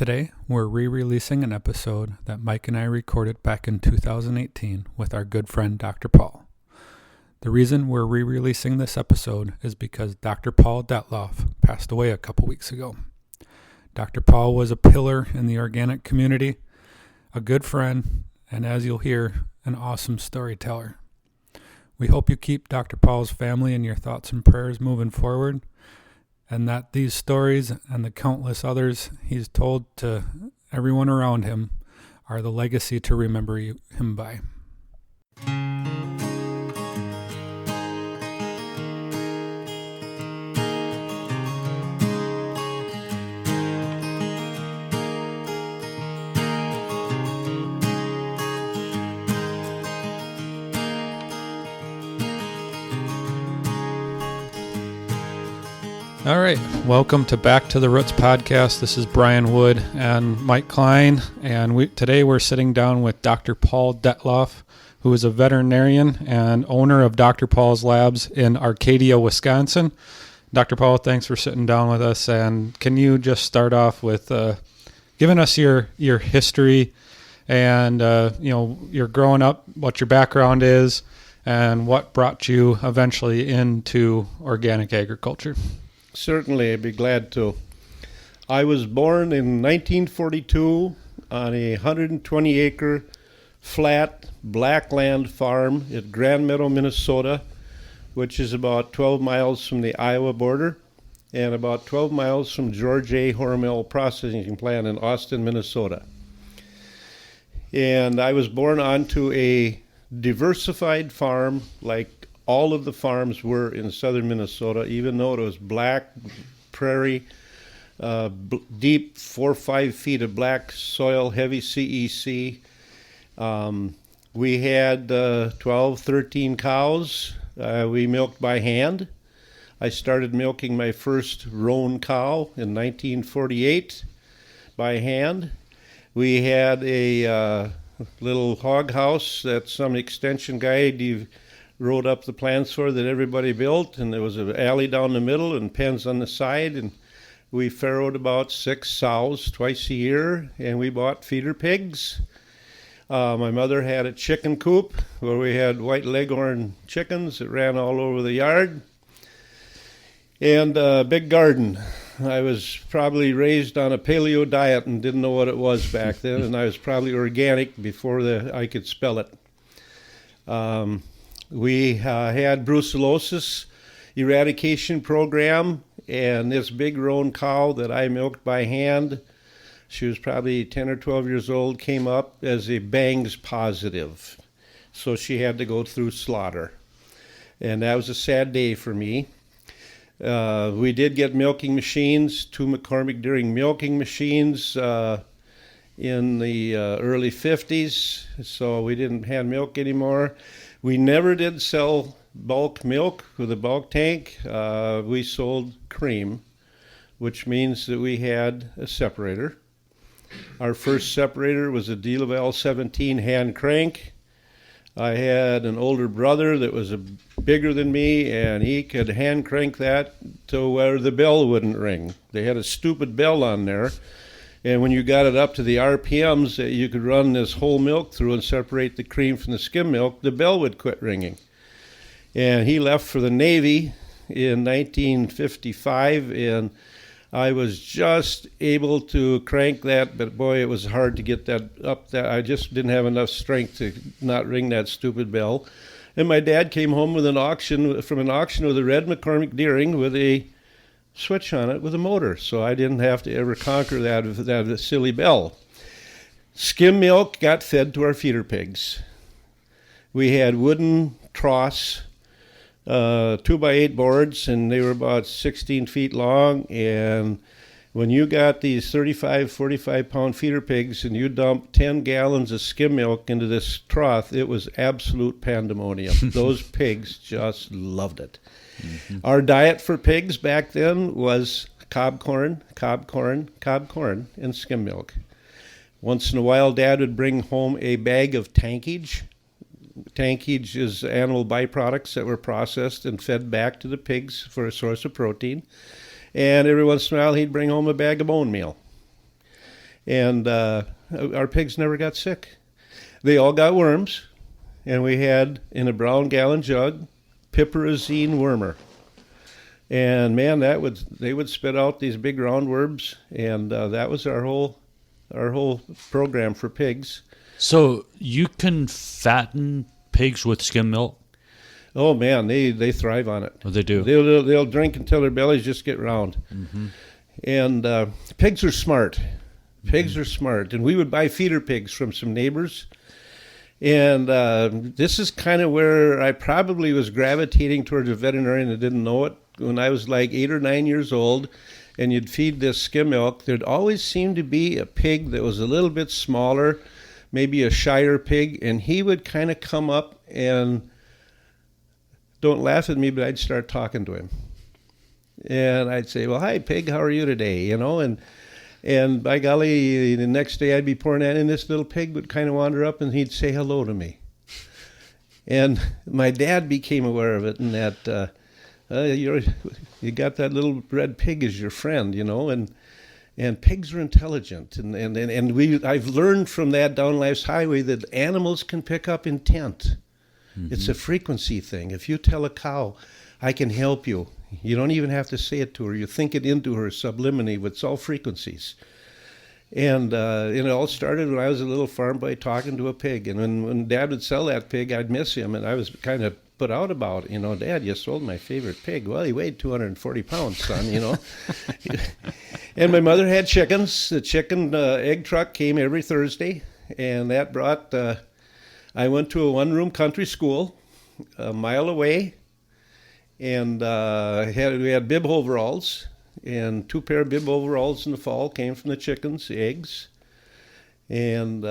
Today, we're re-releasing an episode that Mike and I recorded back in 2018 with our good friend Dr. Paul. The reason we're re-releasing this episode is because Dr. Paul Dettloff passed away a couple weeks ago. Dr. Paul was a pillar in the organic community, a good friend, and as you'll hear, an awesome storyteller. We hope you keep Dr. Paul's family in your thoughts and prayers moving forward, and that these stories and the countless others he's told to everyone around him are the legacy to remember him by. All right, welcome to Back to the Roots podcast. This is Brian Wood and Mike Klein, and today we're sitting down with Dr. Paul Dettloff, who is a veterinarian and owner of Dr. Paul's Labs in Arcadia, Wisconsin. Dr. Paul, thanks for sitting down with us, and can you just start off with giving us your history and your growing up, what your background is, and what brought you eventually into organic agriculture? Certainly, I'd be glad to. I was born in 1942 on a 120-acre flat blackland farm at Grand Meadow, Minnesota, which is about 12 miles from the Iowa border and about 12 miles from George A. Hormel Processing Plant in Austin, Minnesota. And I was born onto a diversified farm like all of the farms were in southern Minnesota, even though it was black prairie, deep 4 or 5 feet of black soil, heavy CEC. We had 12, 13 cows. We milked by hand. I started milking my first roan cow in 1948 by hand. We had a little hog house that some extension guy wrote up the plans for that everybody built, and there was an alley down the middle and pens on the side, and we farrowed about 6 sows twice a year, and we bought feeder pigs. My mother had a chicken coop where we had white leghorn chickens that ran all over the yard, and a big garden. I was probably raised on a paleo diet and didn't know what it was back then, and I was probably organic before I could spell it. We had brucellosis eradication program, and this big roan cow that I milked by hand, she was probably 10 or 12 years old, came up as a Bangs positive. So she had to go through slaughter. And that was a sad day for me. We did get milking machines, 2 McCormick Deering milking machines in the early 50s, so we didn't hand milk anymore. We never did sell bulk milk with a bulk tank. We sold cream, which means that we had a separator. Our first separator was a DeLaval 17 hand crank. I had an older brother that was bigger than me, and he could hand crank that to where the bell wouldn't ring. They had a stupid bell on there. And when you got it up to the RPMs that you could run this whole milk through and separate the cream from the skim milk, the bell would quit ringing. And he left for the Navy in 1955, and I was just able to crank that, but boy, it was hard to get that up. I just didn't have enough strength to not ring that stupid bell. And my dad came home with from an auction with a red McCormick Deering with a switch on it with a motor, so I didn't have to ever conquer that silly bell. Skim milk got fed to our feeder pigs. We had wooden troughs, 2x8 boards, and they were about 16 feet long, and when you got these 35, 45-pound feeder pigs and you dumped 10 gallons of skim milk into this trough, it was absolute pandemonium. Those pigs just loved it. Mm-hmm. Our diet for pigs back then was cob corn, and skim milk. Once in a while, Dad would bring home a bag of tankage. Tankage is animal byproducts that were processed and fed back to the pigs for a source of protein. And every once in a while, he'd bring home a bag of bone meal. And our pigs never got sick. They all got worms, and we had, in a brown gallon jug, piperazine wormer. And man, they would spit out these big round worms, and that was our whole program for pigs. So you can fatten pigs with skim milk? Oh man, they thrive on it. Oh, they do. They'll drink until their bellies just get round. Mm-hmm. And pigs are smart. Pigs are smart, and we would buy feeder pigs from some neighbors. And this is kind of where I probably was gravitating towards a veterinarian and didn't know it. When I was like 8 or 9 years old, and you'd feed this skim milk, there'd always seem to be a pig that was a little bit smaller, maybe a shyer pig, and he would kind of come up and, don't laugh at me, but I'd start talking to him. And I'd say, well, hi, pig, how are you today? And by golly, the next day I'd be pouring that in, this little pig would kind of wander up and he'd say hello to me. And my dad became aware of it, and that you got that little red pig as your friend, and pigs are intelligent. And I've learned from that down life's highway that animals can pick up intent. Mm-hmm. It's a frequency thing. If you tell a cow, I can help you, you don't even have to say it to her. You think it into her subliminally. It's all frequencies. And it all started when I was a little farm boy talking to a pig. And when Dad would sell that pig, I'd miss him. And I was kind of put out about it. Dad, you sold my favorite pig. Well, he weighed 240 pounds, son, And my mother had chickens. The chicken egg truck came every Thursday. And that brought, I went to a one-room country school a mile away. And we had bib overalls, and 2 pair of bib overalls in the fall came from the chickens, the eggs, and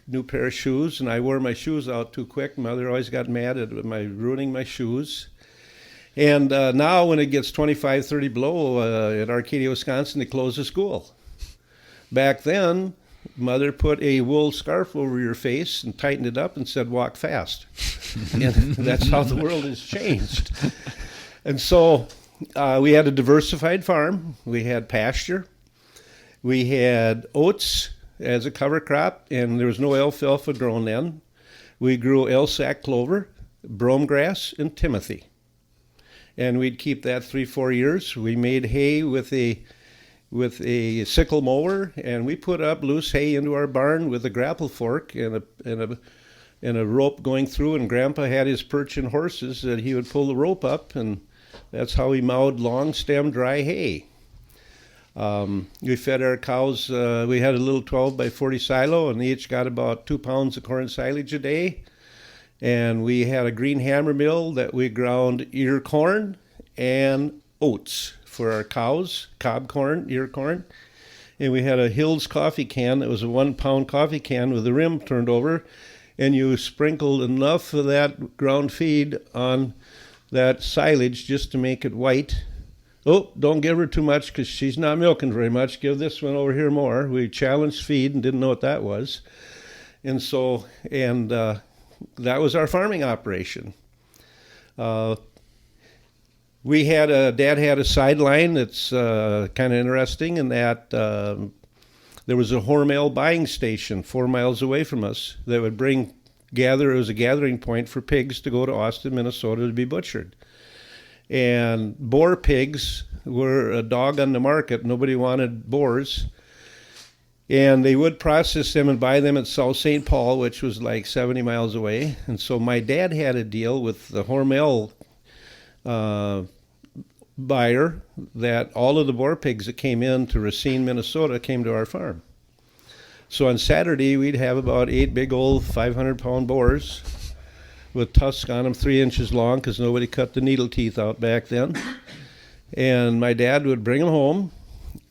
new pair of shoes. And I wore my shoes out too quick. Mother always got mad at my ruining my shoes. And now when it gets 25, 30 below at Arcadia, Wisconsin, they close the school. Back then, Mother put a wool scarf over your face and tightened it up and said, walk fast. And that's how the world has changed. And so we had a diversified farm. We had pasture. We had oats as a cover crop, and there was no alfalfa grown then. We grew L-sack clover, brome grass, and timothy. And we'd keep that 3-4 years. We made hay with a sickle mower, and we put up loose hay into our barn with a grapple fork and a rope going through, and Grandpa had his perch and horses that he would pull the rope up, and that's how we mowed long stem dry hay. We fed our cows. We had a little 12 by 40 silo, and they each got about 2 pounds of corn silage a day. And we had a green hammer mill that we ground ear corn and oats for our cows, cob corn, ear corn. And we had a Hills coffee can that was a 1 pound coffee can with the rim turned over, and you sprinkled enough of that ground feed on that silage just to make it white. Oh, don't give her too much because she's not milking very much. Give this one over here more. We challenged feed and didn't know what that was. And so, that was our farming operation. Dad had a sideline that's kind of interesting in that there was a Hormel buying station 4 miles away from us that would it was a gathering point for pigs to go to Austin, Minnesota to be butchered. And boar pigs were a dog on the market. Nobody wanted boars. And they would process them and buy them at South St. Paul, which was like 70 miles away. And so my dad had a deal with the Hormel buyer that all of the boar pigs that came in to Racine, Minnesota, came to our farm. So on Saturday, we'd have about 8 big old 500-pound boars with tusks on them 3 inches long because nobody cut the needle teeth out back then. And my dad would bring them home,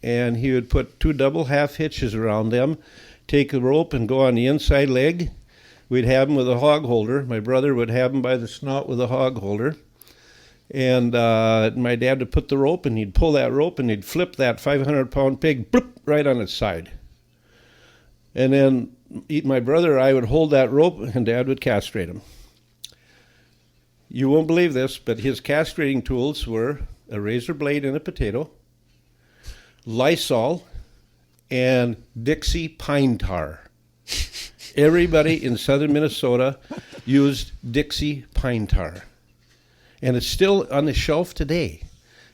and he would put 2 double half hitches around them, take a rope and go on the inside leg. We'd have them with a hog holder. My brother would have them by the snout with a hog holder. And my dad would put the rope, and he'd pull that rope, and he'd flip that 500-pound pig bloop, right on its side. And then my brother or I would hold that rope, and Dad would castrate him. You won't believe this, but his castrating tools were a razor blade and a potato, Lysol, and Dixie pine tar. Everybody in southern Minnesota used Dixie pine tar. And it's still on the shelf today.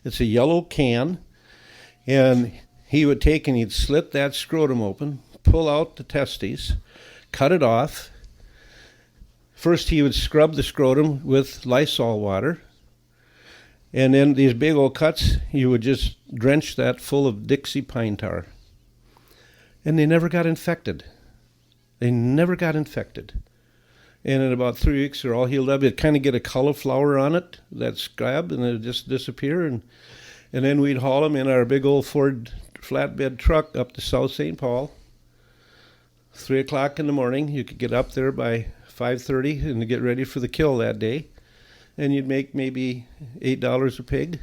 It's a yellow can, and he would take and he'd slit that scrotum open, pull out the testes, cut it off. First he would scrub the scrotum with Lysol water, and then these big old cuts, he would just drench that full of Dixie pine tar. And they never got infected. They never got infected. And in about 3 weeks, they're all healed up. It'd kind of get a cauliflower on it, that scab, and it'd just disappear. And then we'd haul them in our big old Ford flatbed truck up to South St. Paul. 3 o'clock in the morning, you could get up there by 5:30 and get ready for the kill that day. And you'd make maybe $8 a pig.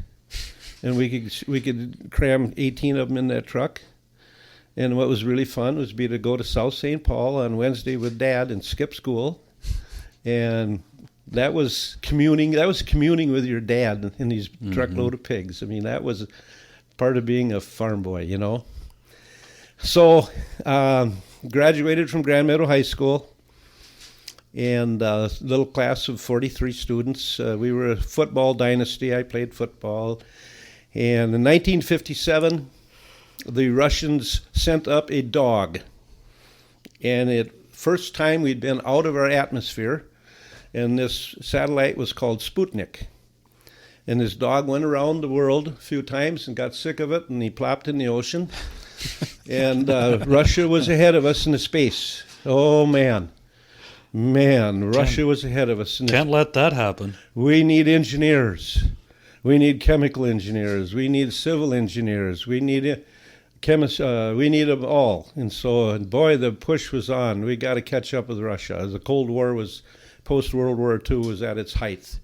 And we could cram 18 of them in that truck. And what was really fun was to go to South St. Paul on Wednesday with Dad and skip school. And that was communing. That was communing with your dad in these truckload of pigs. I mean, that was part of being a farm boy, you know. So, graduated from Grand Meadow High School, and a little class of 43 students. We were a football dynasty. I played football. And in 1957, the Russians sent up a dog. And it first time we'd been out of our atmosphere, and this satellite was called Sputnik. And this dog went around the world a few times and got sick of it, and he plopped in the ocean. And Russia was ahead of us in the space. Oh, man. Russia was ahead of us. Can't let that happen. We need engineers. We need chemical engineers. We need civil engineers. We need chemists. We need them all. And so, boy, the push was on. We got to catch up with Russia. The Cold War was, post-World War II, was at its height.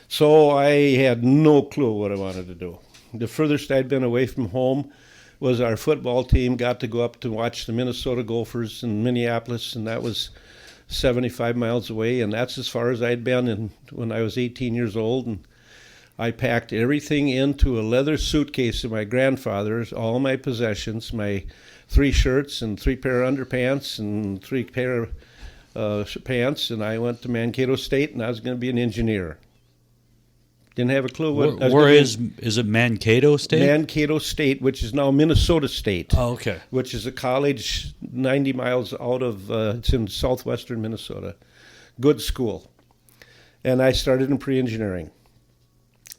So I had no clue what I wanted to do. The furthest I'd been away from home was our football team got to go up to watch the Minnesota Gophers in Minneapolis, and that was 75 miles away, and that's as far as I'd been when I was 18 years old. And I packed everything into a leather suitcase of my grandfather's, all my possessions, my 3 shirts and 3 pair of underpants and 3 pair of pants, and I went to Mankato State, and I was going to be an engineer. Didn't have a clue what. Where is it? Mankato State? Mankato State, which is now Minnesota State. Oh, okay. Which is a college 90 miles out of. It's in southwestern Minnesota. Good school, and I started in pre-engineering,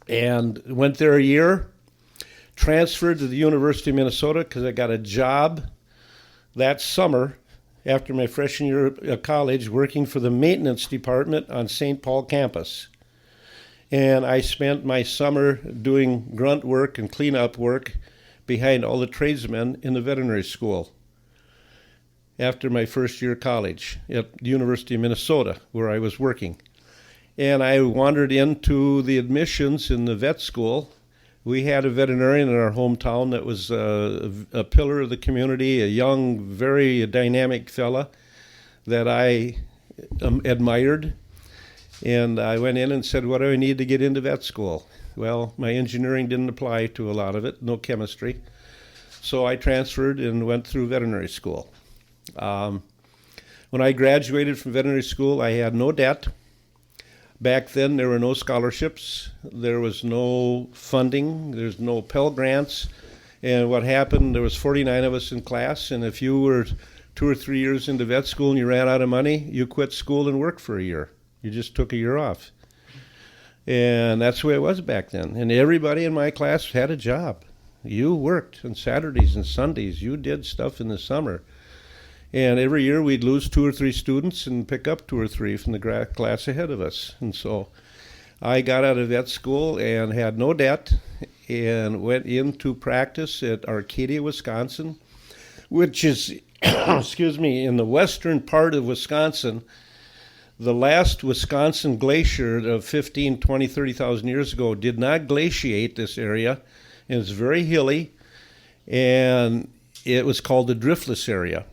and went there a year. Transferred to the University of Minnesota because I got a job that summer after my freshman year of college, working for the maintenance department on St. Paul campus. And I spent my summer doing grunt work and cleanup work behind all the tradesmen in the veterinary school after my first year of college at the University of Minnesota, where I was working. And I wandered into the admissions in the vet school. We had a veterinarian in our hometown that was a pillar of the community, a young, very dynamic fella that I admired. And I went in and said, what do I need to get into vet school? Well, my engineering didn't apply to a lot of it, no chemistry. So I transferred and went through veterinary school. When I graduated from veterinary school, I had no debt. Back then, there were no scholarships. There was no funding. There's no Pell Grants. And what happened, there was 49 of us in class, and if you were 2 or 3 years into vet school and you ran out of money, you quit school and worked for a year. You just took a year off. And that's the way it was back then. And everybody in my class had a job. You worked on Saturdays and Sundays. You did stuff in the summer. And every year we'd lose 2 or 3 students and pick up 2 or 3 from the class ahead of us. And so I got out of vet school and had no debt and went into practice at Arcadia, Wisconsin, which is, in the western part of Wisconsin. The last Wisconsin glacier of 15, 20, 30,000 years ago did not glaciate this area, and it's very hilly, and it was called the driftless area.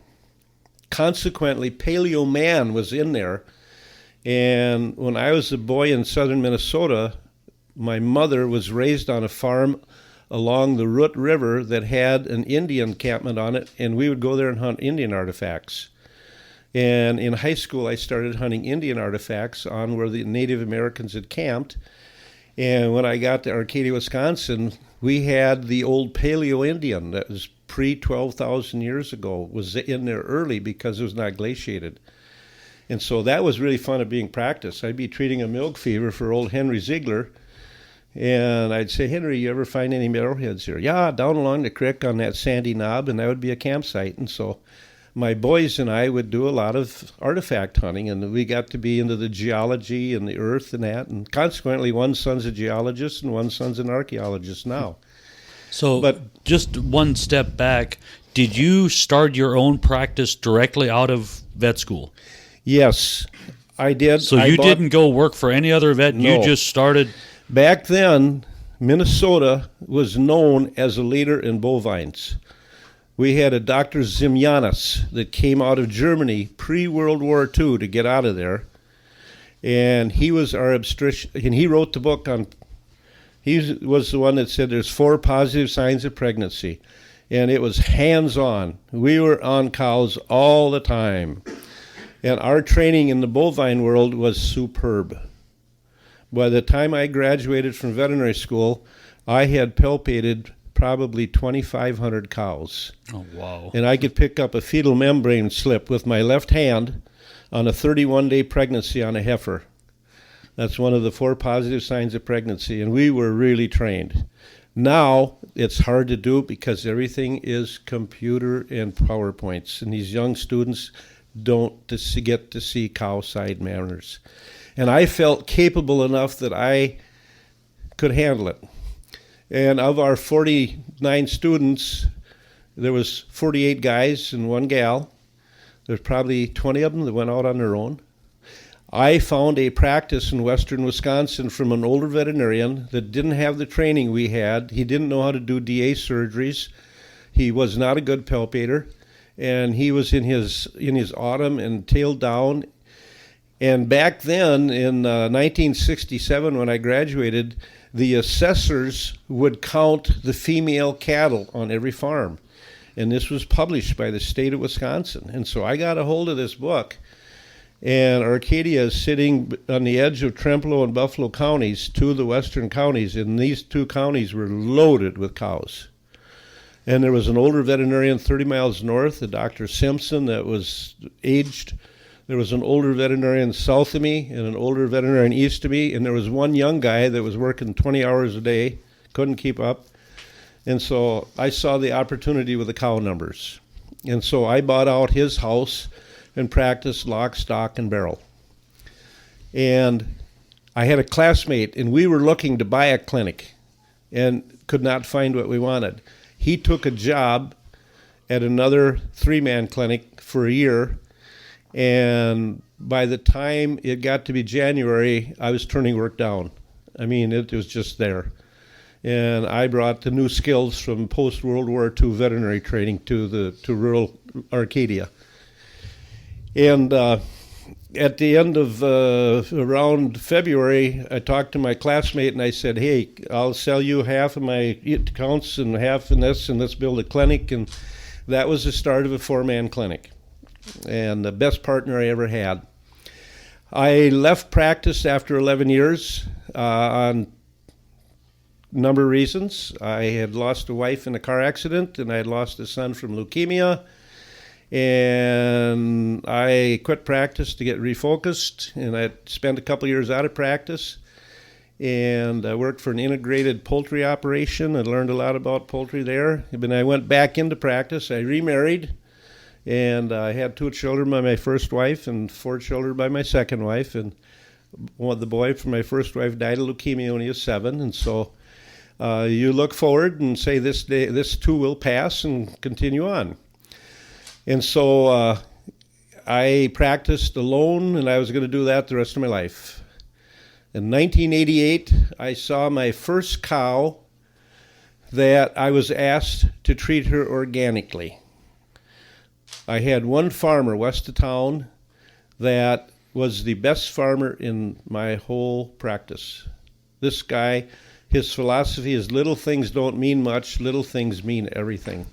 Consequently, Paleo-man was in there, and when I was a boy in southern Minnesota, my mother was raised on a farm along the Root River that had an Indian encampment on it, and we would go there and hunt Indian artifacts. And in high school, I started hunting Indian artifacts on where the Native Americans had camped. And when I got to Arcadia, Wisconsin, we had the old Paleo Indian that was pre-12,000 years ago, was in there early because it was not glaciated. And so that was really fun of being practiced. I'd be treating a milk fever for old Henry Ziegler, and I'd say, Henry, you ever find any arrowheads here? Yeah, down along the creek on that sandy knob, and that would be a campsite. And so my boys and I would do a lot of artifact hunting, and we got to be into the geology and the earth and that. And consequently, one son's a geologist and one son's an archaeologist now. So, But just one step back, did you start your own practice directly out of vet school? yes, I did. So you didn't go work for any other vet? No. You just started? Back then, Minnesota was known as a leader in bovines. We had a Dr. Zimyanis that came out of Germany pre-World War II to get out of there. And he was our obstetrician, and he wrote the book on, he was the one that said there's 4 positive signs of pregnancy. And it was hands-on. We were on cows all the time. And our training in the bovine world was superb. By the time I graduated from veterinary school, I had palpated probably 2,500 cows. Oh, wow. And I could pick up a fetal membrane slip with my left hand on a 31-day pregnancy on a heifer. That's one of the 4 positive signs of pregnancy, and we were really trained. Now, it's hard to do because everything is computer and PowerPoints, and these young students don't get to see cow side manners. And I felt capable enough that I could handle it. And of our 49 students, there was 48 guys and 1 gal. There's probably 20 of them that went out on their own. I found a practice in western Wisconsin from an older veterinarian that didn't have the training we had. He didn't know how to do DA surgeries. He was not a good palpator, and he was in his autumn and tailed down. And back then, in 1967, when I graduated, the assessors would count the female cattle on every farm. And this was published by the state of Wisconsin. And so I got a hold of this book. And Arcadia is sitting on the edge of Trempealeau and Buffalo counties, 2 of the western counties. And these 2 counties were loaded with cows. And there was an older veterinarian 30 miles north, a Dr. Simpson, that was aged. There was an older veterinarian south of me and an older veterinarian east of me, and there was one young guy that was working 20 hours a day, couldn't keep up. And so I saw the opportunity with the cow numbers. And so I bought out his house and practiced lock, stock, and barrel. And I had a classmate, and we were looking to buy a clinic and could not find what we wanted. He took a job at another 3-man clinic for a year. And by the time it got to be January, I was turning work down. I mean, it was just there. And I brought the new skills from post-World War II veterinary training to rural Arcadia. And at the end of around February, I talked to my classmate and I said, hey, I'll sell you half of my accounts and half in this, and let's build a clinic. And that was the start of a 4-man clinic. And the best partner I ever had. I left practice after 11 years on a number of reasons. I had lost a wife in a car accident, and I had lost a son from leukemia. And I quit practice to get refocused, and I spent a couple years out of practice. And I worked for an integrated poultry operation. I learned a lot about poultry there. Then I went back into practice. I remarried. And I had 2 children by my first wife and 4 children by my second wife. And the boy from my first wife died of leukemia when he was 7. And so you look forward and say this too will pass and continue on. And so I practiced alone, and I was going to do that the rest of my life. In 1988, I saw my first cow that I was asked to treat her organically. I had one farmer west of town that was the best farmer in my whole practice. This guy His philosophy is little things don't mean much, little things mean everything.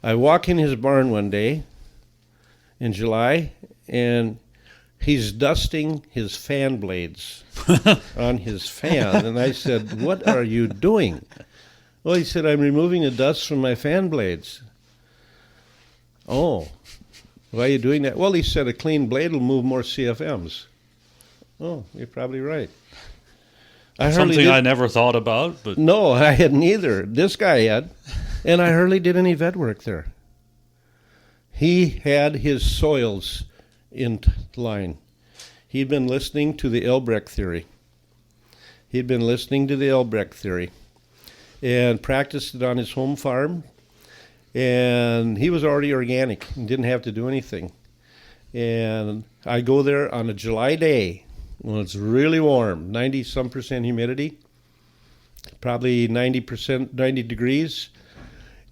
I walk in his barn one day in July, and he's dusting his fan blades on his fan. And I said, "What are you doing?" Well, he said, "I'm removing the dust from my fan blades." Oh, why are you doing that? Well, he said, "A clean blade will move more CFMs." Oh, you're probably right. Something I never thought about. But no, I hadn't either. This guy had. And I hardly did any vet work there. He had his soils in line. He'd been listening to the Elbrecht theory. And practiced it on his home farm. And he was already organic and didn't have to do anything. And I go there on a July day when it's really warm, 90-some% humidity, probably 90 degrees.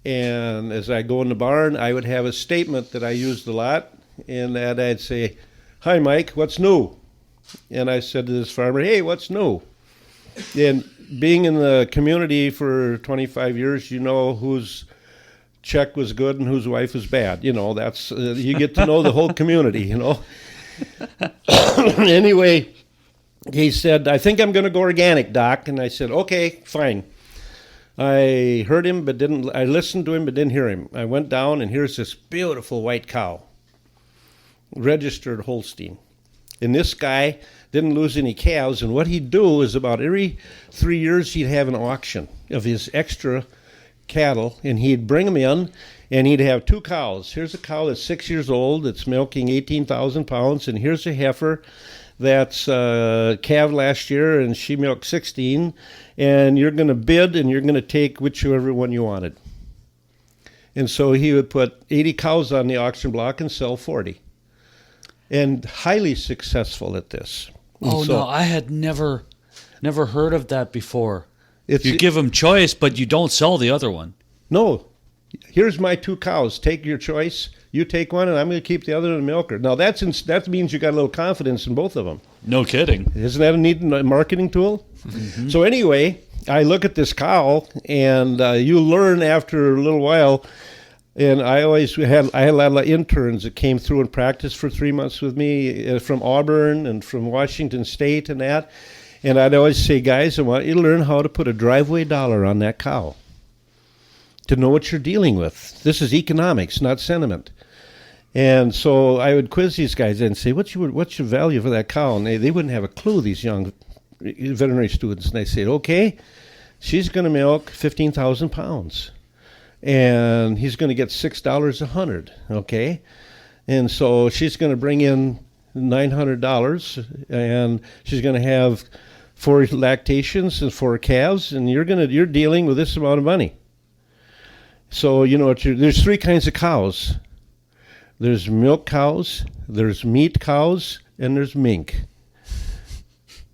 And as I go in the barn, I would have a statement that I used a lot, and that I'd say, "Hi, Mike, what's new?" And I said to this farmer, "Hey, what's new?" And being in the community for 25 years, you know whose check was good and whose wife was bad. You know, that's you get to know the whole community, you know. Anyway, he said, "I think I'm going to go organic, Doc." And I said, "Okay, fine." I heard him, but didn't. I listened to him, but didn't hear him. I went down, and here's this beautiful white cow, registered Holstein. And this guy didn't lose any calves. And what he'd do is about every 3 years, he'd have an auction of his extra cattle, and he'd bring them in, and he'd have 2 cows. Here's a cow that's 6 years old that's milking 18,000 pounds, and here's a heifer that's calved last year, and she milked 16, and you're going to bid, and you're going to take whichever one you wanted. And so he would put 80 cows on the auction block and sell 40. And highly successful at this. Oh, so, no, I had never heard of that before. It's, you give them choice, but you don't sell the other one. No. Here's my 2 cows. Take your choice. You take one, and I'm going to keep the other in the milker. Now, that means you got a little confidence in both of them. No kidding. Isn't that a neat marketing tool? Mm-hmm. So anyway, I look at this cow, and you learn after a little while. And I had a lot of interns that came through and practiced for 3 months with me from Auburn and from Washington State and that. And I'd always say, "Guys, I want you to learn how to put a driveway dollar on that cow to know what you're dealing with. This is economics, not sentiment." And so I would quiz these guys and say, what's your value for that cow? And they wouldn't have a clue, these young veterinary students. And they said, "Okay, she's going to milk 15,000 pounds. And he's going to get $6 a hundred, okay? And so she's going to bring in $900, and she's going to have 4 lactations and 4 calves, and you're dealing with this amount of money." So you know there's 3 kinds of cows. There's milk cows, there's meat cows, and there's mink.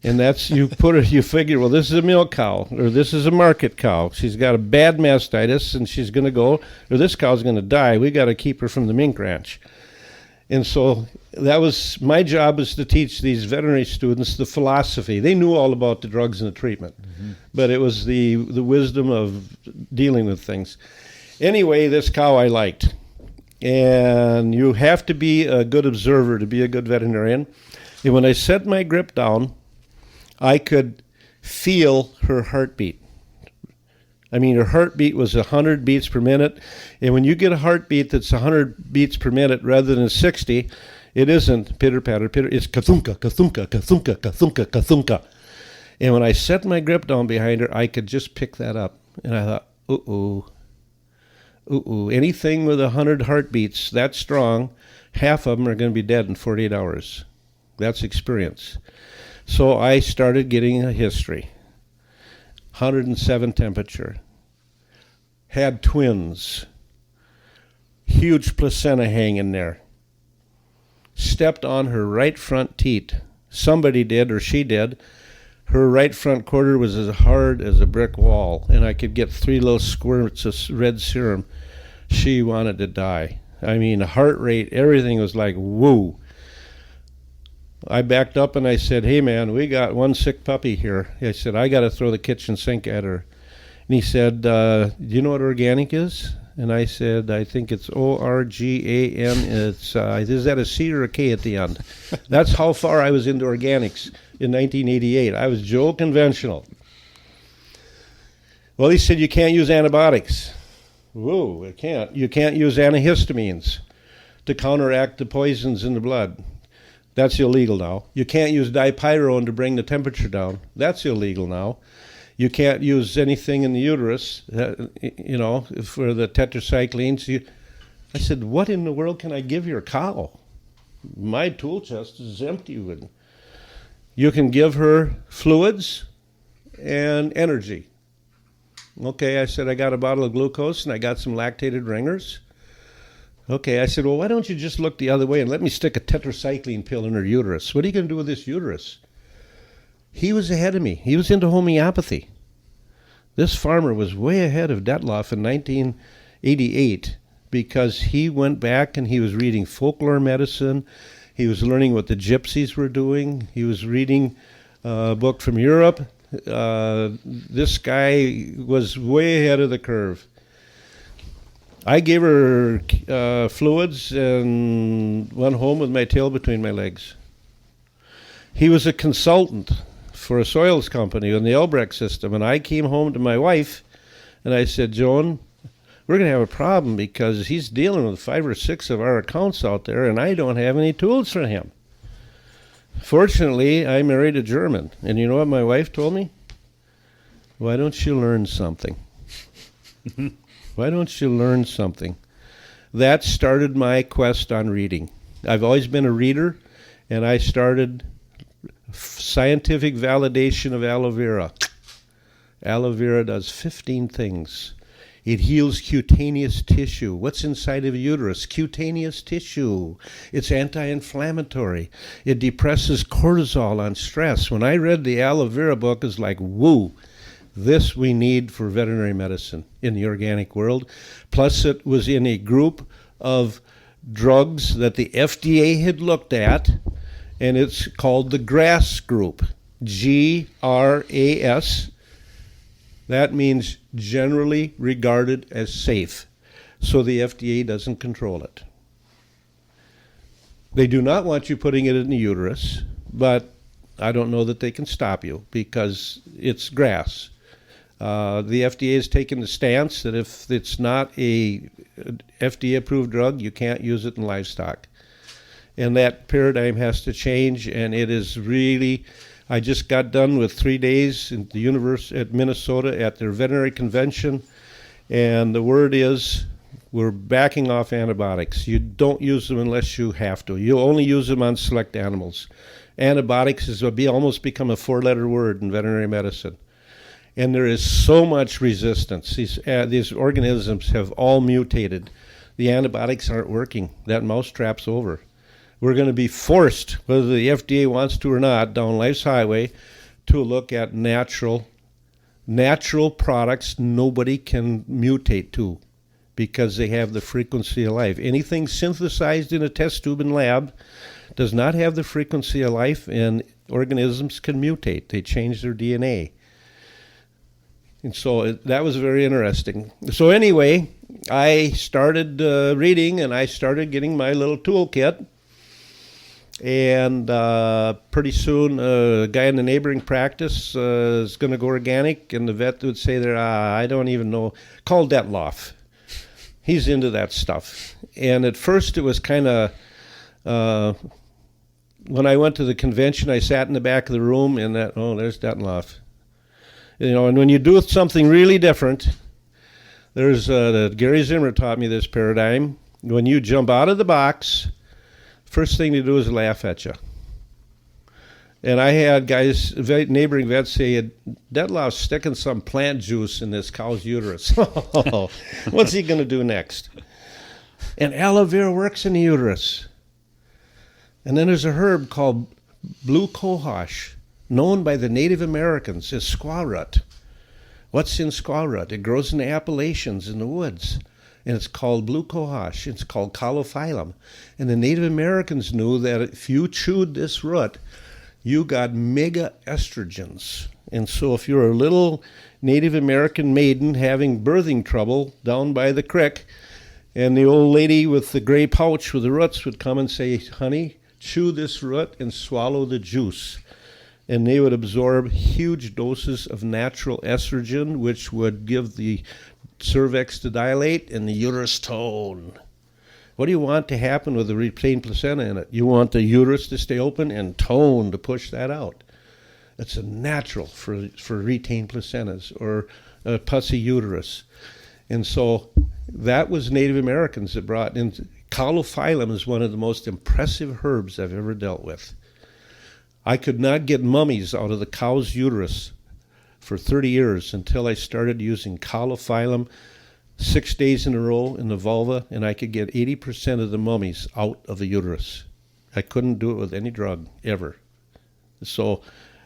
And that's, you figure, well, this is a milk cow, or this is a market cow. She's got a bad mastitis, and she's going to go, or this cow's going to die. We got to keep her from the mink ranch. And so that was, my job was to teach these veterinary students the philosophy. They knew all about the drugs and the treatment, but it was the wisdom of dealing with things. Anyway, this cow I liked. And you have to be a good observer to be a good veterinarian. And when I set my grip down, I could feel her heartbeat. I mean, her heartbeat was 100 beats per minute. And when you get a heartbeat that's 100 beats per minute rather than 60, it isn't pitter-patter, pitter. It's kathunka, kathunka, kathunka, kathunka, kathunka. And when I set my grip down behind her, I could just pick that up. And I thought, uh-oh. Anything with 100 heartbeats that strong, half of them are going to be dead in 48 hours. That's experience. So I started getting a history. 107 temperature. Had twins. Huge placenta hanging there. Stepped on her right front teat. Somebody did, or she did. Her right front quarter was as hard as a brick wall, and I could get 3 little squirts of red serum. She wanted to die. I mean, heart rate, everything was like, woo. I backed up and I said, hey, man, we got one sick puppy here. I said, I got to throw the kitchen sink at her. And he said, do you know what organic is? And I said, I think it's O-R-G-A-N. It's is that a C or a K at the end? That's how far I was into organics in 1988. I was Joe Conventional. Well, he said, you can't use antibiotics. Whoa, I can't. You can't use antihistamines to counteract the poisons in the blood. That's illegal now. You can't use dipyrone to bring the temperature down. That's illegal now. You can't use anything in the uterus, for the tetracyclines. I said, what in the world can I give your cow? My tool chest is empty. You can give her fluids and energy. Okay, I said, I got a bottle of glucose and I got some lactated ringers. Okay, I said, well, why don't you just look the other way and let me stick a tetracycline pill in her uterus? What are you going to do with this uterus? He was ahead of me. He was into homeopathy. This farmer was way ahead of Dettloff in 1988 because he went back and he was reading folklore medicine. He was learning what the gypsies were doing. He was reading a book from Europe. This guy was way ahead of the curve. I gave her fluids and went home with my tail between my legs. He was a consultant for a soils company on the Elbrecht system, and I came home to my wife and I said, Joan, we're going to have a problem because he's dealing with 5 or 6 of our accounts out there and I don't have any tools for him. Fortunately, I married a German, and you know what my wife told me? Why don't you learn something? Why don't you learn something? That started my quest on reading. I've always been a reader, and I started scientific validation of aloe vera. Aloe vera does 15 things. It heals cutaneous tissue. What's inside of a uterus? Cutaneous tissue. It's anti-inflammatory. It depresses cortisol on stress. When I read the aloe vera book, it's like, woo. This we need for veterinary medicine in the organic world. Plus, it was in a group of drugs that the FDA had looked at, and it's called the GRAS group, G-R-A-S. That means generally regarded as safe, so the FDA doesn't control it. They do not want you putting it in the uterus, but I don't know that they can stop you because it's GRAS. The FDA has taken the stance that if it's not a FDA-approved drug, you can't use it in livestock. And that paradigm has to change, and it is really, I just got done with 3 days in the University at Minnesota at their veterinary convention, and the word is we're backing off antibiotics. You don't use them unless you have to. You only use them on select animals. Antibiotics has almost become a 4-letter word in veterinary medicine. And there is so much resistance. These organisms have all mutated. The antibiotics aren't working. That mousetrap's over. We're going to be forced, whether the FDA wants to or not, down life's highway to look at natural products nobody can mutate to because they have the frequency of life. Anything synthesized in a test tube and lab does not have the frequency of life, and organisms can mutate. They change their DNA. And so that was very interesting. So anyway, I started reading, and I started getting my little toolkit. And pretty soon, a guy in the neighboring practice is going to go organic, and the vet would say there, I don't even know, call Dettloff. He's into that stuff. And at first it was kind of, when I went to the convention, I sat in the back of the room, and there's Dettloff. And when you do something really different, there's Gary Zimmer taught me this paradigm. When you jump out of the box, first thing to do is laugh at you. And I had guys, neighboring vets say, Dettloff's sticking some plant juice in this cow's uterus. What's he going to do next? And aloe vera works in the uterus. And then there's a herb called blue cohosh, known by the Native Americans as squaw root. What's in squaw root? It grows in the Appalachians in the woods. and it's called blue cohosh. It's called calophyllum. And the Native Americans knew that if you chewed this root, you got mega estrogens. And so if you're a little Native American maiden having birthing trouble down by the creek, and the old lady with the gray pouch with the roots would come and say, honey, chew this root and swallow the juice. And they would absorb huge doses of natural estrogen, which would give the cervix to dilate and the uterus tone. What do you want to happen with the retained placenta in it? You want the uterus to stay open and tone to push that out. It's a natural for retained placentas or a pussy uterus. And so that was Native Americans that brought in. Calophyllum is one of the most impressive herbs I've ever dealt with. I could not get mummies out of the cow's uterus for 30 years until I started using calophyllum 6 days in a row in the vulva, and I could get 80% of the mummies out of the uterus. I couldn't do it with any drug, ever. So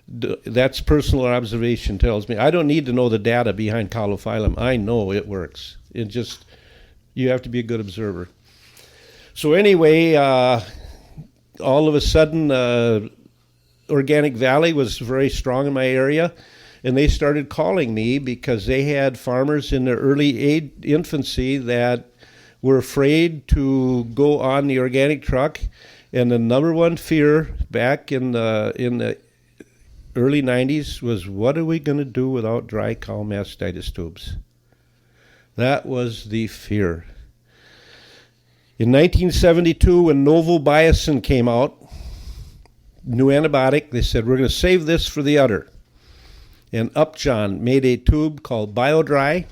that's personal observation tells me. I don't need to know the data behind calophyllum. I know it works. It just, you have to be a good observer. So anyway, all of a sudden, Organic Valley was very strong in my area, and they started calling me because they had farmers in their early infancy that were afraid to go on the organic truck. And the number one fear back in the early 90s was, what are we going to do without dry cow mastitis tubes? That was the fear. In 1972, when Novobiocin came out, new antibiotic, they said, we're going to save this for the udder. And Upjohn made a tube called BioDry,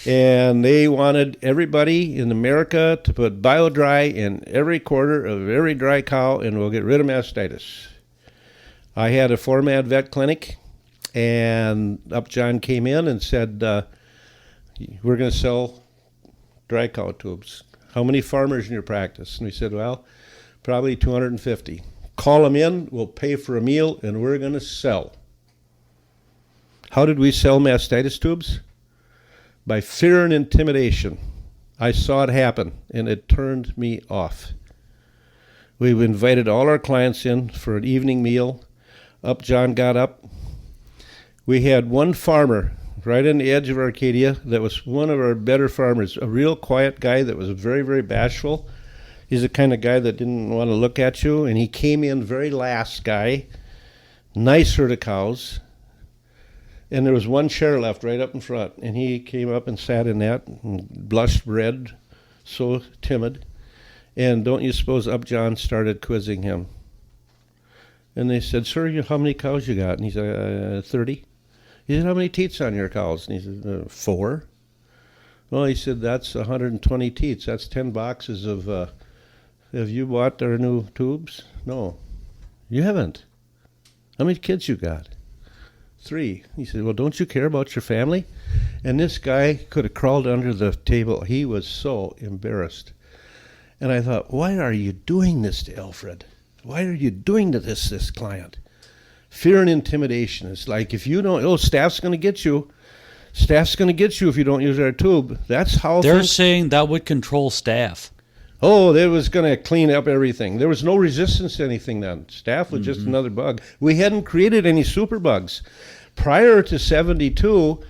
and they wanted everybody in America to put BioDry in every quarter of every dry cow, and we'll get rid of mastitis. I had a Format vet clinic, and Upjohn came in and said, we're going to sell dry cow tubes. How many farmers in your practice? And we said, well, probably 250. Call them in, we'll pay for a meal, and we're going to sell. How did we sell mastitis tubes? By fear and intimidation. I saw it happen, and it turned me off. We invited all our clients in for an evening meal. Upjohn got up. We had one farmer right on the edge of Arcadia that was one of our better farmers, a real quiet guy that was very, very bashful. He's the kind of guy that didn't want to look at you, and he came in very last guy, nice herd of cows, and there was one chair left right up in front, and he came up and sat in that and blushed red, so timid. And don't you suppose Upjohn started quizzing him? And they said, sir, how many cows you got? And he said, 30. He said, how many teats on your cows? And he said, 4. Well, he said, that's 120 teats. That's 10 boxes of, have you bought our new tubes? No, you haven't. How many kids you got? 3. He said, well, don't you care about your family? And this guy could have crawled under the table. He was so embarrassed. And I thought, why are you doing this to Alfred? Why are you doing to this client? Fear and intimidation. It's like, if you don't, staff's going to get you. Staff's going to get you if you don't use our tube. That's how they're saying that would control staff. Oh, they was going to clean up everything. There was no resistance to anything then. Staph was just another bug. We hadn't created any superbugs. Prior to 72,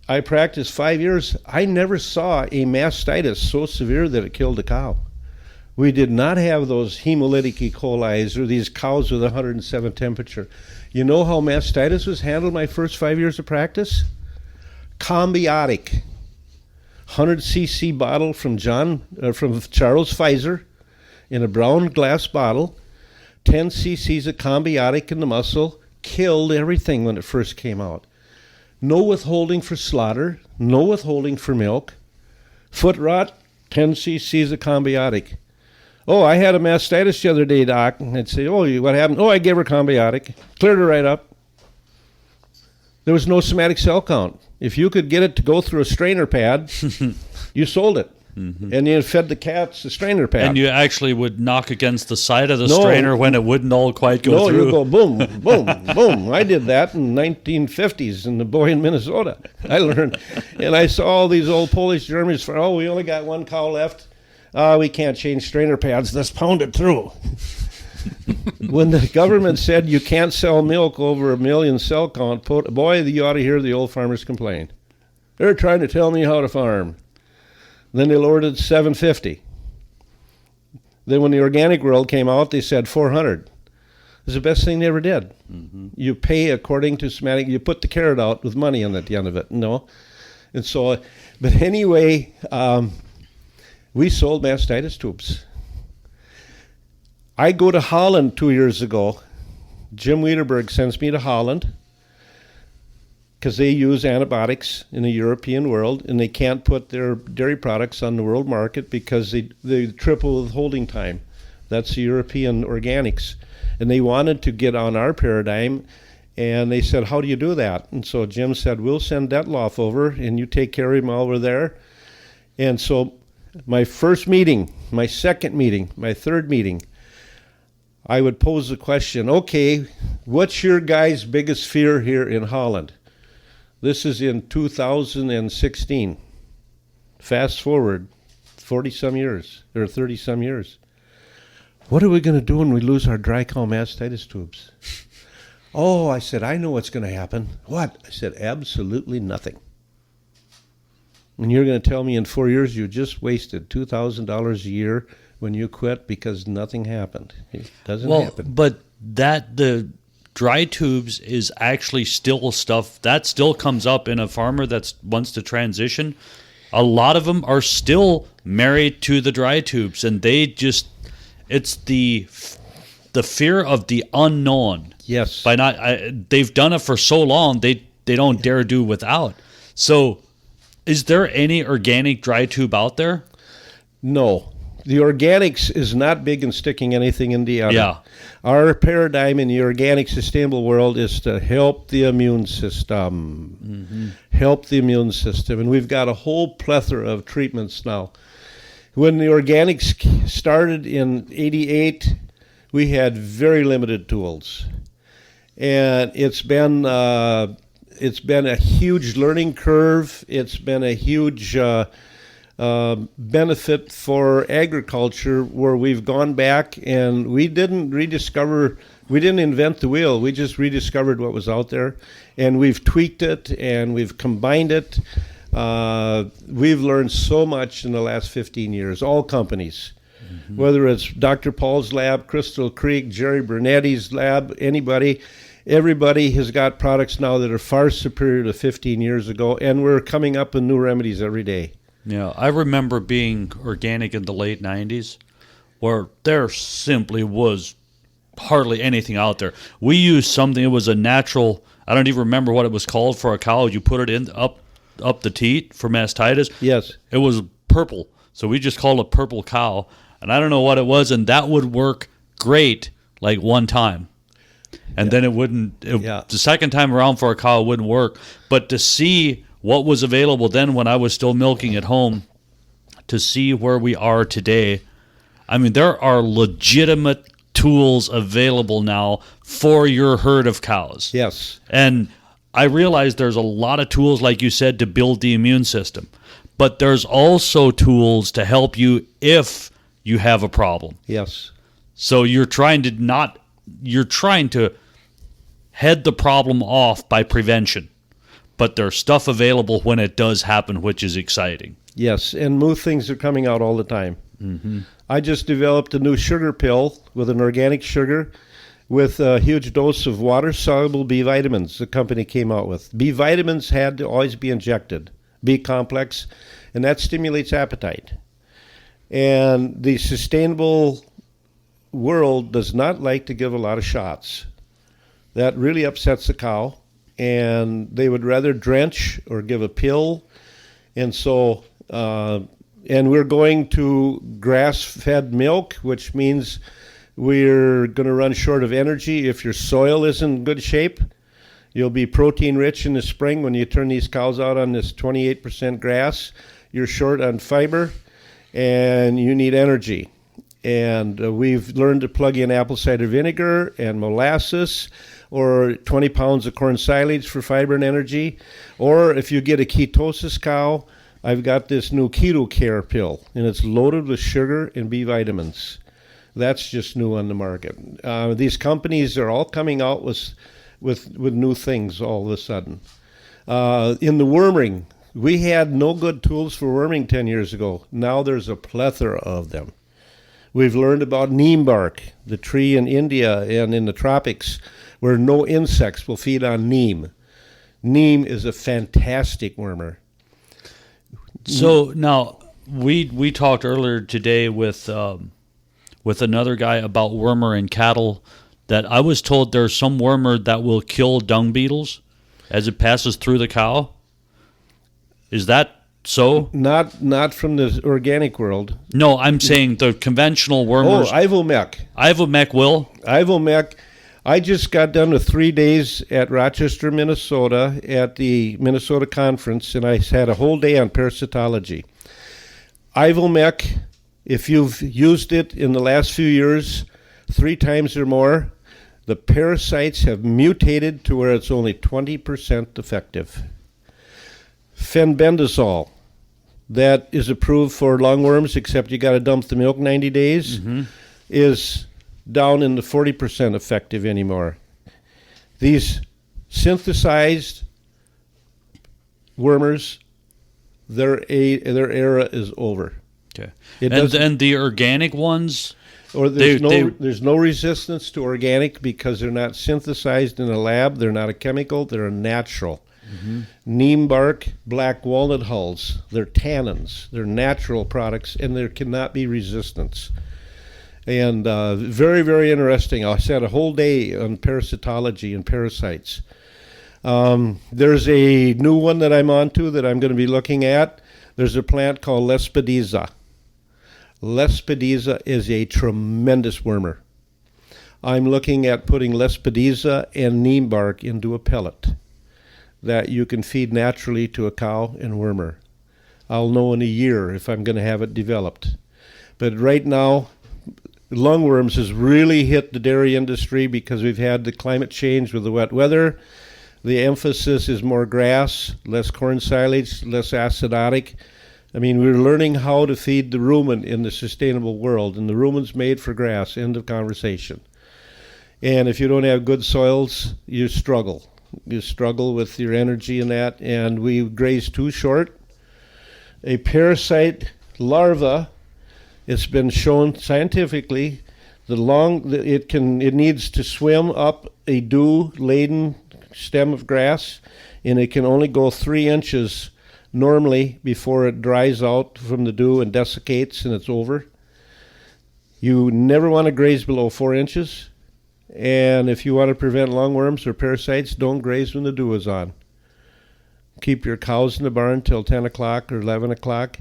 I practiced 5 years. I never saw a mastitis so severe that it killed a cow. We did not have those hemolytic E. coli or these cows with 107 temperature. You know how mastitis was handled my first 5 years of practice? Combiotic. 100 cc bottle from Charles Pfizer in a brown glass bottle, 10 cc's of combiotic in the muscle, killed everything when it first came out. No withholding for slaughter, no withholding for milk. Foot rot, 10 cc's of combiotic. Oh, I had a mastitis the other day, doc. And I'd say, oh, what happened? Oh, I gave her combiotic. Cleared her right up. There was no somatic cell count. If you could get it to go through a strainer pad, you sold it. And you fed the cats the strainer pad. And you actually would knock against the side of the No. strainer when it wouldn't all quite go through. You go boom, boom, boom. I did that in 1950s in the boy in Minnesota. I learned. And I saw all these old Polish Germans, we only got one cow left. We can't change strainer pads. Let's pound it through. When the government said you can't sell milk over 1 million cell count, boy, you ought to hear the old farmers complain. They're trying to tell me how to farm. Then they lowered it to 750. Then when the organic world came out, they said 400. It was the best thing they ever did. You pay according to somatic. You put the carrot out with money on at the end of it. No, and so, but anyway, we sold mastitis tubes. I go to Holland 2 years ago. Jim Wiederberg sends me to Holland because they use antibiotics in the European world, and they can't put their dairy products on the world market because they triple withholding time. That's the European organics. And they wanted to get on our paradigm, and they said, how do you do that? And so Jim said, we'll send Dettloff over, and you take care of him while we're there. And so my first meeting, my second meeting, my third meeting, I would pose the question, okay, what's your guys' biggest fear here in Holland? This is in 2016. Fast forward 40-some years, or 30-some years. What are we going to do when we lose our dry cow mastitis tubes? Oh, I said, I know what's going to happen. What? I said, absolutely nothing. And you're going to tell me in 4 years you just wasted $2,000 a year when you quit because nothing happened. It doesn't happen. But the dry tubes is actually still stuff that still comes up in a farmer that wants to transition. A lot of them are still married to the dry tubes, and they just, it's the fear of the unknown. Yes. By they've done it for so long, they don't dare do without. So is there any organic dry tube out there? No. The organics is not big in sticking anything in the oven. Yeah. Our paradigm in the organic sustainable world is to help the immune system. Help the immune system. And we've got a whole plethora of treatments now. When the organics started in 88, we had very limited tools. And it's been a huge learning curve. It's been a huge benefit for agriculture, where we've gone back and we didn't invent the wheel. We just rediscovered what was out there, and we've tweaked it and we've combined it. We've learned so much in the last 15 years, all companies, whether it's Dr. Paul's lab, Crystal Creek, Jerry Burnetti's lab, everybody has got products now that are far superior to 15 years ago, and we're coming up with new remedies every day. Yeah, I remember being organic in the late 90s, where there simply was hardly anything out there. We used something, it was a natural, I don't even remember what it was called for a cow. You put it in up the teat for mastitis. Yes. It was purple, so we just called it purple cow, and I don't know what it was, and that would work great like one time. And then it wouldn't, the second time around for a cow, it wouldn't work. But to see what was available then when I was still milking at home, to see where we are today, I mean, there are legitimate tools available now for your herd of cows. Yes. And I realize there's a lot of tools, like you said, to build the immune system. But there's also tools to help you if you have a problem. Yes. So you're trying to head the problem off by prevention. But there's stuff available when it does happen, which is exciting. Yes, and new things are coming out all the time. I just developed a new sugar pill with an organic sugar with a huge dose of water-soluble B vitamins the company came out with. B vitamins had to always be injected, B complex, and that stimulates appetite. And the sustainable world does not like to give a lot of shots. That really upsets the cow. And they would rather drench or give a pill. And so, and we're going to grass-fed milk, which means we're going to run short of energy. If your soil is in good shape, you'll be protein-rich in the spring when you turn these cows out on this 28% grass. You're short on fiber. and you need energy. And we've learned to plug in apple cider vinegar and molasses, or 20 pounds of corn silage for fiber and energy. Or if you get a ketosis cow, I've got this new Keto Care pill, and it's loaded with sugar and B vitamins. That's just new on the market. These companies are all coming out with new things all of a sudden. In the worming, we had no good tools for worming 10 years ago. Now there's a plethora of them. We've learned about neem bark, the tree in India and in the tropics where no insects will feed on neem. Neem is a fantastic wormer. So now we talked earlier today with another guy about wormer in cattle, that I was told there's some wormer that will kill dung beetles as it passes through the cow. Is that so? Not from the organic world. No, I'm saying the conventional wormers. Oh, Ivomec. Ivomec will? Ivomec. I just got done with 3 days at Rochester, Minnesota at the Minnesota Conference, and I had a whole day on parasitology. Ivomec, if you've used it in the last few years 3 times or more, the parasites have mutated to where it's only 20% effective. Fenbendazole, that is approved for lungworms, except you got to dump the milk 90 days, is down in the 40% effective anymore. These synthesized wormers, their era is over. Okay. And the organic ones? Or there's no resistance to organic because they're not synthesized in a lab. They're not a chemical. They're a natural. Neem bark, black walnut hulls, they're tannins. They're natural products, and there cannot be resistance. And very, very interesting. I had a whole day on parasitology and parasites. There's a new one that I'm onto that I'm going to be looking at. There's a plant called Lespedeza. Lespedeza is a tremendous wormer. I'm looking at putting Lespedeza and neem bark into a pellet that you can feed naturally to a cow and wormer. I'll know in a year if I'm going to have it developed. But right now, lungworms has really hit the dairy industry because we've had the climate change with the wet weather. The emphasis is more grass, less corn silage, less acidotic. I mean, we're learning how to feed the rumen in the sustainable world, and the rumen's made for grass, end of conversation. And if you don't have good soils, you struggle. You struggle with your energy in that, and we graze too short. A parasite larva, it's been shown scientifically, it needs to swim up a dew-laden stem of grass, and it can only go 3 inches normally before it dries out from the dew and desiccates and it's over. You never want to graze below 4 inches. And if you want to prevent lungworms or parasites, don't graze when the dew is on. Keep your cows in the barn till 10 o'clock or 11 o'clock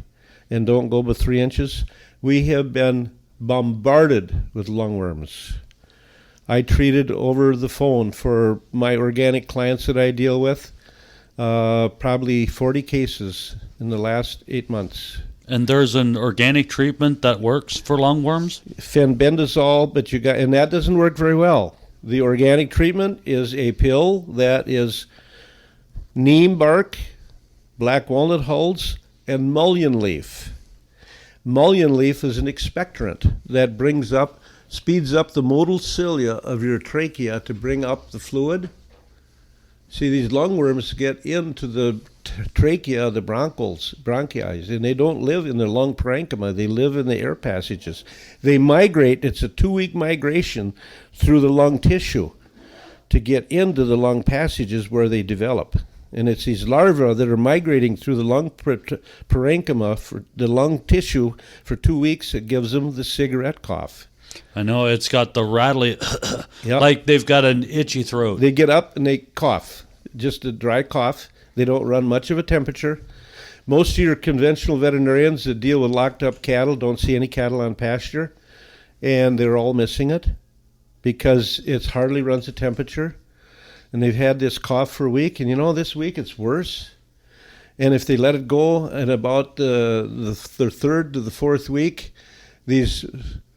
and don't go but 3 inches. We have been bombarded with lungworms. I treated over the phone for my organic clients that I deal with, probably 40 cases in the last 8 months. And there's an organic treatment that works for lungworms? Fenbendazole, and that doesn't work very well. The organic treatment is a pill that is neem bark, black walnut hulls, and mullein leaf. Mullein leaf is an expectorant that speeds up the modal cilia of your trachea to bring up the fluid. See, these lungworms get into the trachea, the bronchi, and they don't live in the lung parenchyma. They live in the air passages. They migrate. It's a 2-week migration through the lung tissue to get into the lung passages where they develop. And it's these larvae that are migrating through the lung parenchyma, for the lung tissue, for 2 weeks. It gives them the cigarette cough. I know, it's got the rattly, Yep. Like they've got an itchy throat. They get up and they cough, just a dry cough. They don't run much of a temperature. Most of your conventional veterinarians that deal with locked up cattle don't see any cattle on pasture, and they're all missing it because it hardly runs a temperature. And they've had this cough for a week, and this week it's worse. And if they let it go at about the third to the fourth week, these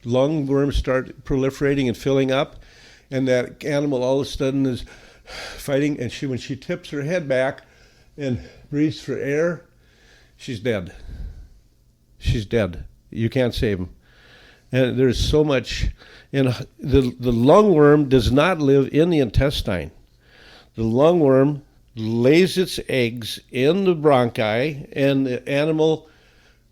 lungworms start proliferating and filling up, and that animal all of a sudden is fighting, and when she tips her head back and breathes for air, she's dead. She's dead. You can't save them. And there's so much. And the lungworm does not live in the intestine. The lungworm lays its eggs in the bronchi, and the animal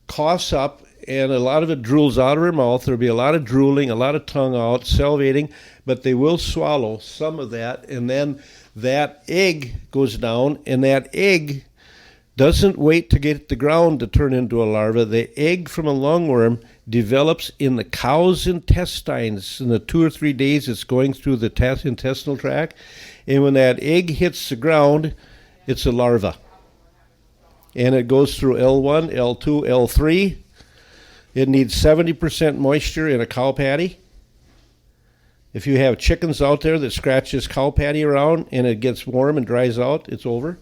coughs up, and a lot of it drools out of her mouth. There'll be a lot of drooling, a lot of tongue out, salivating, but they will swallow some of that, and then that egg goes down, and that egg doesn't wait to get the ground to turn into a larva. The egg from a lungworm develops in the cow's intestines in the 2 or 3 days it's going through the intestinal tract. And when that egg hits the ground, it's a larva. And it goes through L1, L2, L3. It needs 70% moisture in a cow patty. If you have chickens out there that scratch this cow patty around and it gets warm and dries out, it's over.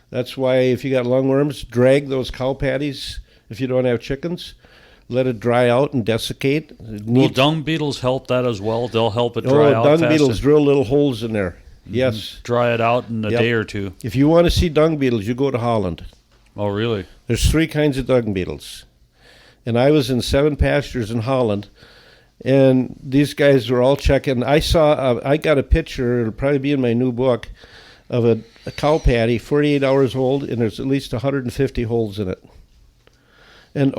That's why if you got lungworms, drag those cow patties if you don't have chickens. Let it dry out and desiccate. Will dung beetles help that as well? They'll help it dry out dung fast beetles drill little holes in there. Yes. Dry it out in a day or two. If you want to see dung beetles, you go to Holland. Oh, really? There's 3 kinds of dung beetles. And I was in 7 pastures in Holland, and these guys were all checking. I got a picture, it'll probably be in my new book, of a cow patty, 48 hours old, and there's at least 150 holes in it. And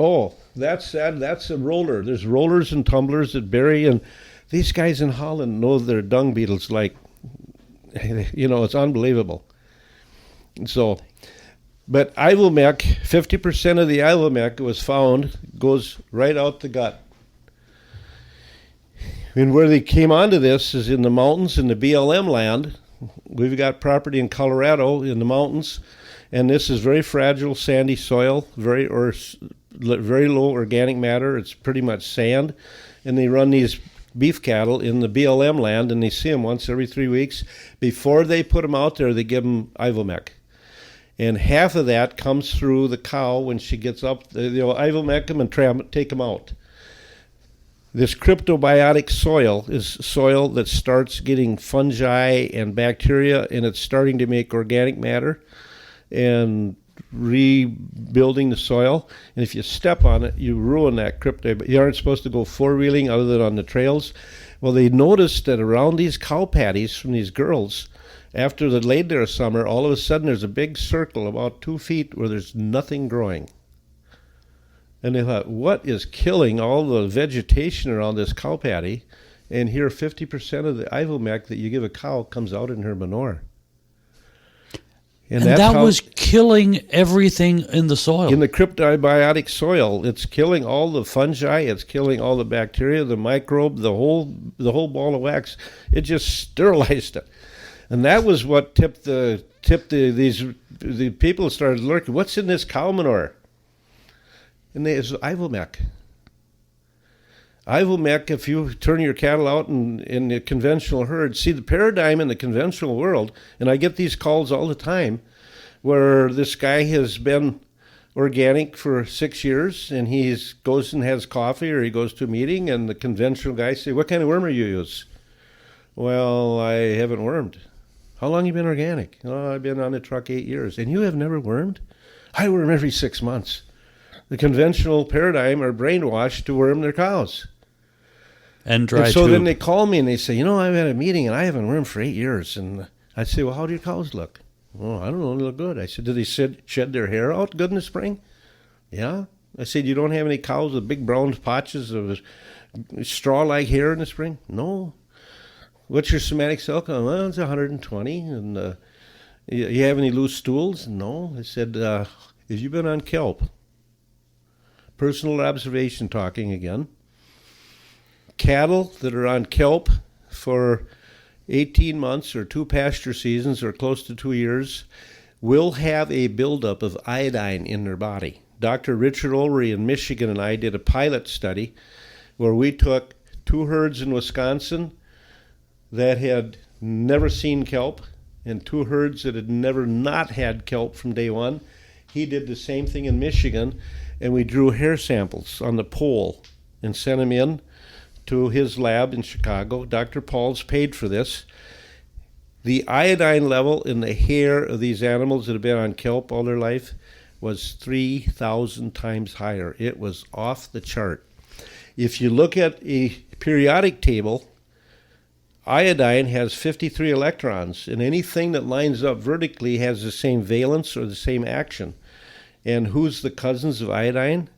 that's a roller. There's rollers and tumblers that bury, and these guys in Holland know their dung beetles like, it's unbelievable. So, but Ivomec, 50% of the Ivomec was found goes right out the gut. And where they came onto this is in the mountains in the BLM land. We've got property in Colorado in the mountains, and this is very fragile, sandy soil, very low organic matter. It's pretty much sand, and they run these beef cattle in the BLM land, and they see them once every 3 weeks. Before they put them out there, they give them Ivomec. And half of that comes through the cow when she gets up. They'll Ivomec them and take them out. This cryptobiotic soil is soil that starts getting fungi and bacteria, and it's starting to make organic matter and rebuilding the soil. And if you step on it, you ruin that crypto. You aren't supposed to go four-wheeling other than on the trails. Well, they noticed that around these cow patties from these girls, after they laid there a summer, all of a sudden there's a big circle about 2 feet where there's nothing growing. And they thought, what is killing all the vegetation around this cow patty? And here 50% of the Ivomec that you give a cow comes out in her manure. And that was killing everything in the soil. In the cryptobiotic soil, it's killing all the fungi, it's killing all the bacteria, the microbe, the whole ball of wax. It just sterilized it. And that was what tipped the people started lurking. What's in this cow manure? And it's Ivomec. Ivomec, if you turn your cattle out in the conventional herd, see the paradigm in the conventional world, and I get these calls all the time, where this guy has been organic for 6 years, and he goes and has coffee, or he goes to a meeting, and the conventional guys say, what kind of wormer you use? Well, I haven't wormed. How long have you been organic? Oh, I've been on the truck 8 years. And you have never wormed? I worm every 6 months. The conventional paradigm are brainwashed to worm their cows. And dry and so tube. Then they call me and they say, I've had a meeting and I haven't wormed for 8 years. And I say, well, how do your cows look? Oh, I don't know, they look good. I said, do they shed their hair out good in the spring? Yeah. I said, you don't have any cows with big brown patches of straw-like hair in the spring? No. What's your somatic cell count? Well, it's 120. And you have any loose stools? No. I said, have you been on kelp? Personal observation talking again. Cattle that are on kelp for 18 months or 2 pasture seasons or close to 2 years will have a buildup of iodine in their body. Dr. Richard Ulrey in Michigan and I did a pilot study where we took 2 herds in Wisconsin that had never seen kelp, and 2 herds that had never not had kelp from day one. He did the same thing in Michigan, and we drew hair samples on the pole and sent them in to his lab in Chicago. Dr. Paul's paid for this. The iodine level in the hair of these animals that have been on kelp all their life was 3,000 times higher. It was off the chart. If you look at a periodic table, iodine has 53 electrons, and anything that lines up vertically has the same valence or the same action. And who's the cousins of iodine?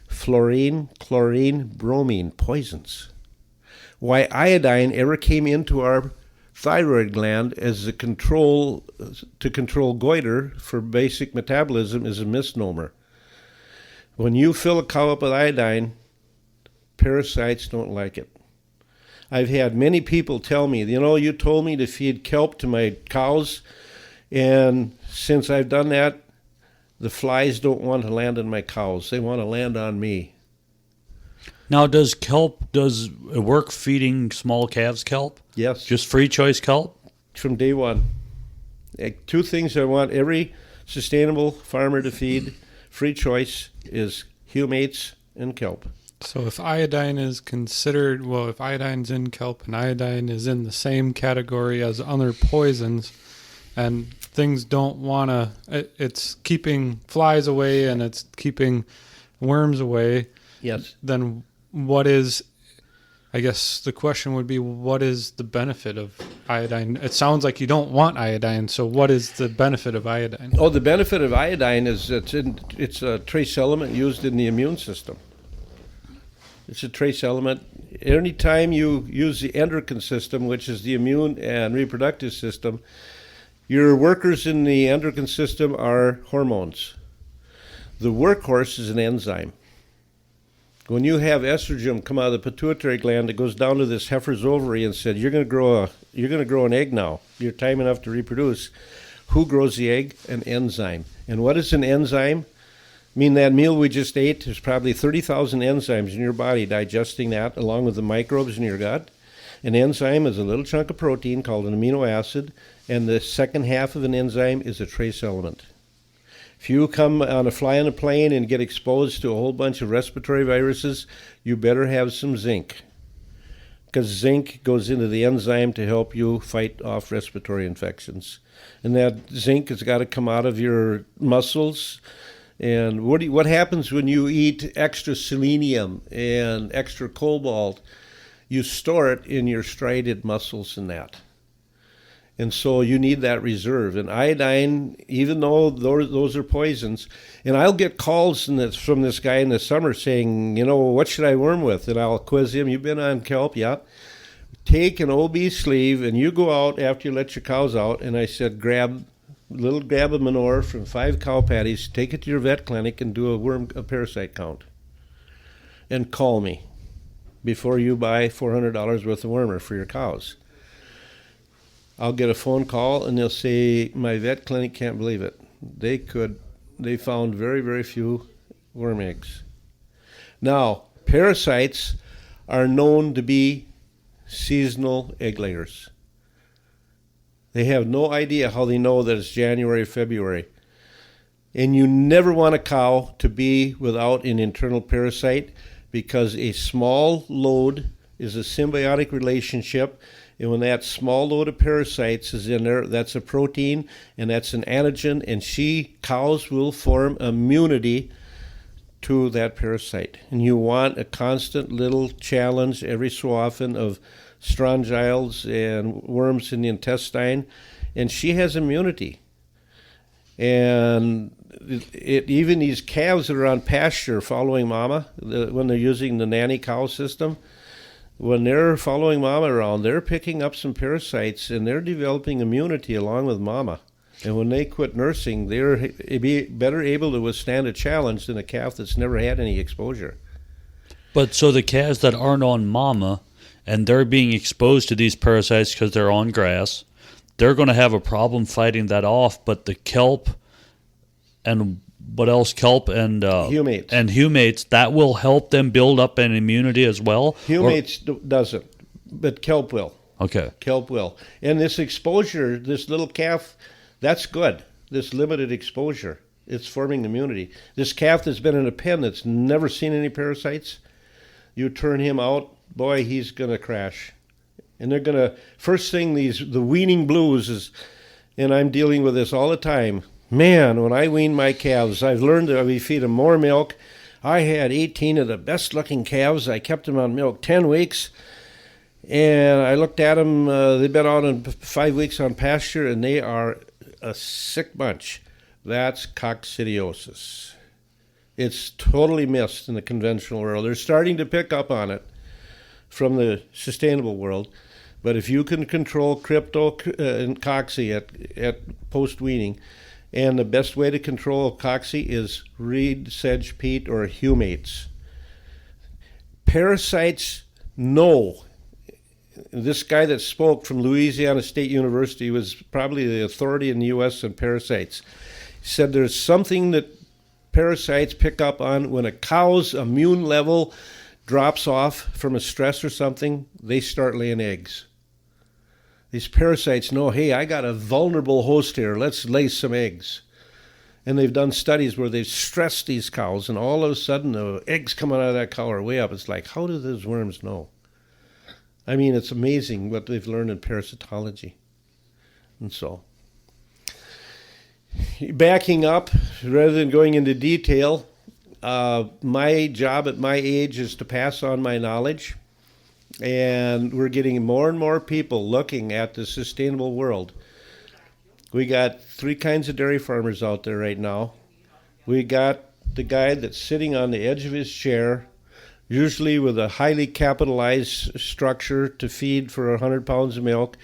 Fluorine, chlorine, bromine, poisons. Why iodine ever came into our thyroid gland as a control to control goiter for basic metabolism is a misnomer. When you fill a cow up with iodine, parasites don't like it. I've had many people tell me, you told me to feed kelp to my cows, and since I've done that, the flies don't want to land on my cows. They want to land on me. Now, does it work feeding small calves kelp? Yes. Just free choice kelp? From day one. 2 things I want every sustainable farmer to feed, free choice, is humates and kelp. So if iodine is considered, if iodine's in kelp and iodine is in the same category as other poisons, and things don't want to, it's keeping flies away and it's keeping worms away. Yes. Then what is, I guess the question would be, what is the benefit of iodine? It sounds like you don't want iodine, so what is the benefit of iodine? Oh, the benefit of iodine is it's a trace element used in the immune system. It's a trace element. Anytime you use the endocrine system, which is the immune and reproductive system, your workers in the endocrine system are hormones. The workhorse is an enzyme. When you have estrogen come out of the pituitary gland, it goes down to this heifer's ovary and said, "You're going to grow an egg now. You're time enough to reproduce." Who grows the egg? An enzyme. And what is an enzyme? That meal we just ate, there's probably 30,000 enzymes in your body digesting that, along with the microbes in your gut. An enzyme is a little chunk of protein called an amino acid, and the second half of an enzyme is a trace element. If you come on a fly on a plane and get exposed to a whole bunch of respiratory viruses, you better have some zinc, because zinc goes into the enzyme to help you fight off respiratory infections. And that zinc has got to come out of your muscles. And what happens when you eat extra selenium and extra cobalt? You store it in your striated muscles and that. And so you need that reserve. And iodine, even though those are poisons, and I'll get calls from this guy in the summer saying, what should I worm with? And I'll quiz him, "You've been on kelp?" "Yeah." "Take an OB sleeve and you go out after you let your cows out." And I said, grab of manure from 5 cow patties, take it to your vet clinic and do a parasite count. And call me before you buy $400 worth of wormer for your cows. I'll get a phone call and they'll say, "My vet clinic can't believe it. They found very, very few worm eggs." Now, parasites are known to be seasonal egg layers. They have no idea how they know that it's January or February. And you never want a cow to be without an internal parasite, because a small load is a symbiotic relationship. And when that small load of parasites is in there, that's a protein and that's an antigen, and cows will form immunity to that parasite. And you want a constant little challenge every so often of strongyles and worms in the intestine, and she has immunity. And even these calves that are on pasture following mama, when they're using the nanny cow system, when they're following mama around, they're picking up some parasites and they're developing immunity along with mama. And when they quit nursing, they're better able to withstand a challenge than a calf that's never had any exposure. But so the calves that aren't on mama and they're being exposed to these parasites because they're on grass, they're going to have a problem fighting that off. But the kelp and what else? Kelp and humates. And humates, that will help them build up an immunity as well? Humates doesn't, but kelp will. Okay. Kelp will. And this exposure, this little calf, that's good. This limited exposure, it's forming immunity. This calf that's been in a pen that's never seen any parasites, you turn him out, boy, he's going to crash. And they're going to, first thing, the weaning blues is, and I'm dealing with this all the time. Man, when I wean my calves, I've learned that we feed them more milk. I had 18 of the best looking calves. I kept them on milk 10 weeks. And I looked at them, they've been out in 5 weeks on pasture, and they are a sick bunch. That's coccidiosis. It's totally missed in the conventional world. They're starting to pick up on it from the sustainable world. But if you can control crypto and cocci at post-weaning, and the best way to control cocci is reed, sedge, peat, or humates. Parasites know. This guy that spoke from Louisiana State University was probably the authority in the U.S. on parasites. He said there's something that parasites pick up on when a cow's immune level drops off from a stress or something, they start laying eggs. These parasites know, hey, I got a vulnerable host here. Let's lay some eggs. And they've done studies where they've stressed these cows, and all of a sudden the eggs coming out of that cow are way up. It's like, how do those worms know? I mean, it's amazing what they've learned in parasitology. And so, backing up, rather than going into detail, my job at my age is to pass on my knowledge. And we're getting more and more people looking at the sustainable world. We got 3 kinds of dairy farmers out there right now. We got the guy that's sitting on the edge of his chair, usually with a highly capitalized structure to feed for 100 pounds of milk.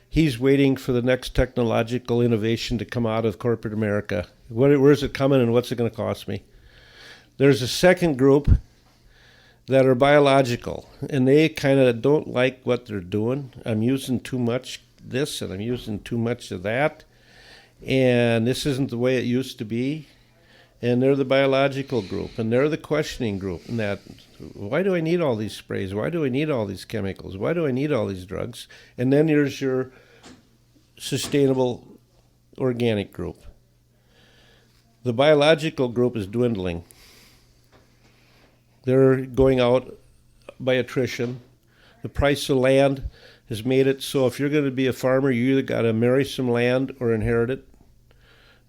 He's waiting for the next technological innovation to come out of corporate America. Where's it coming and what's it going to cost me? There's a second group that are biological, and they kind of don't like what they're doing. I'm using too much this, and I'm using too much of that, and this isn't the way it used to be. And they're the biological group, and they're the questioning group. And that, why do I need all these sprays? Why do I need all these chemicals? Why do I need all these drugs? And then there's your sustainable organic group. The biological group is dwindling. They're going out by attrition. The price of land has made it so if you're going to be a farmer, you either got to marry some land or inherit it.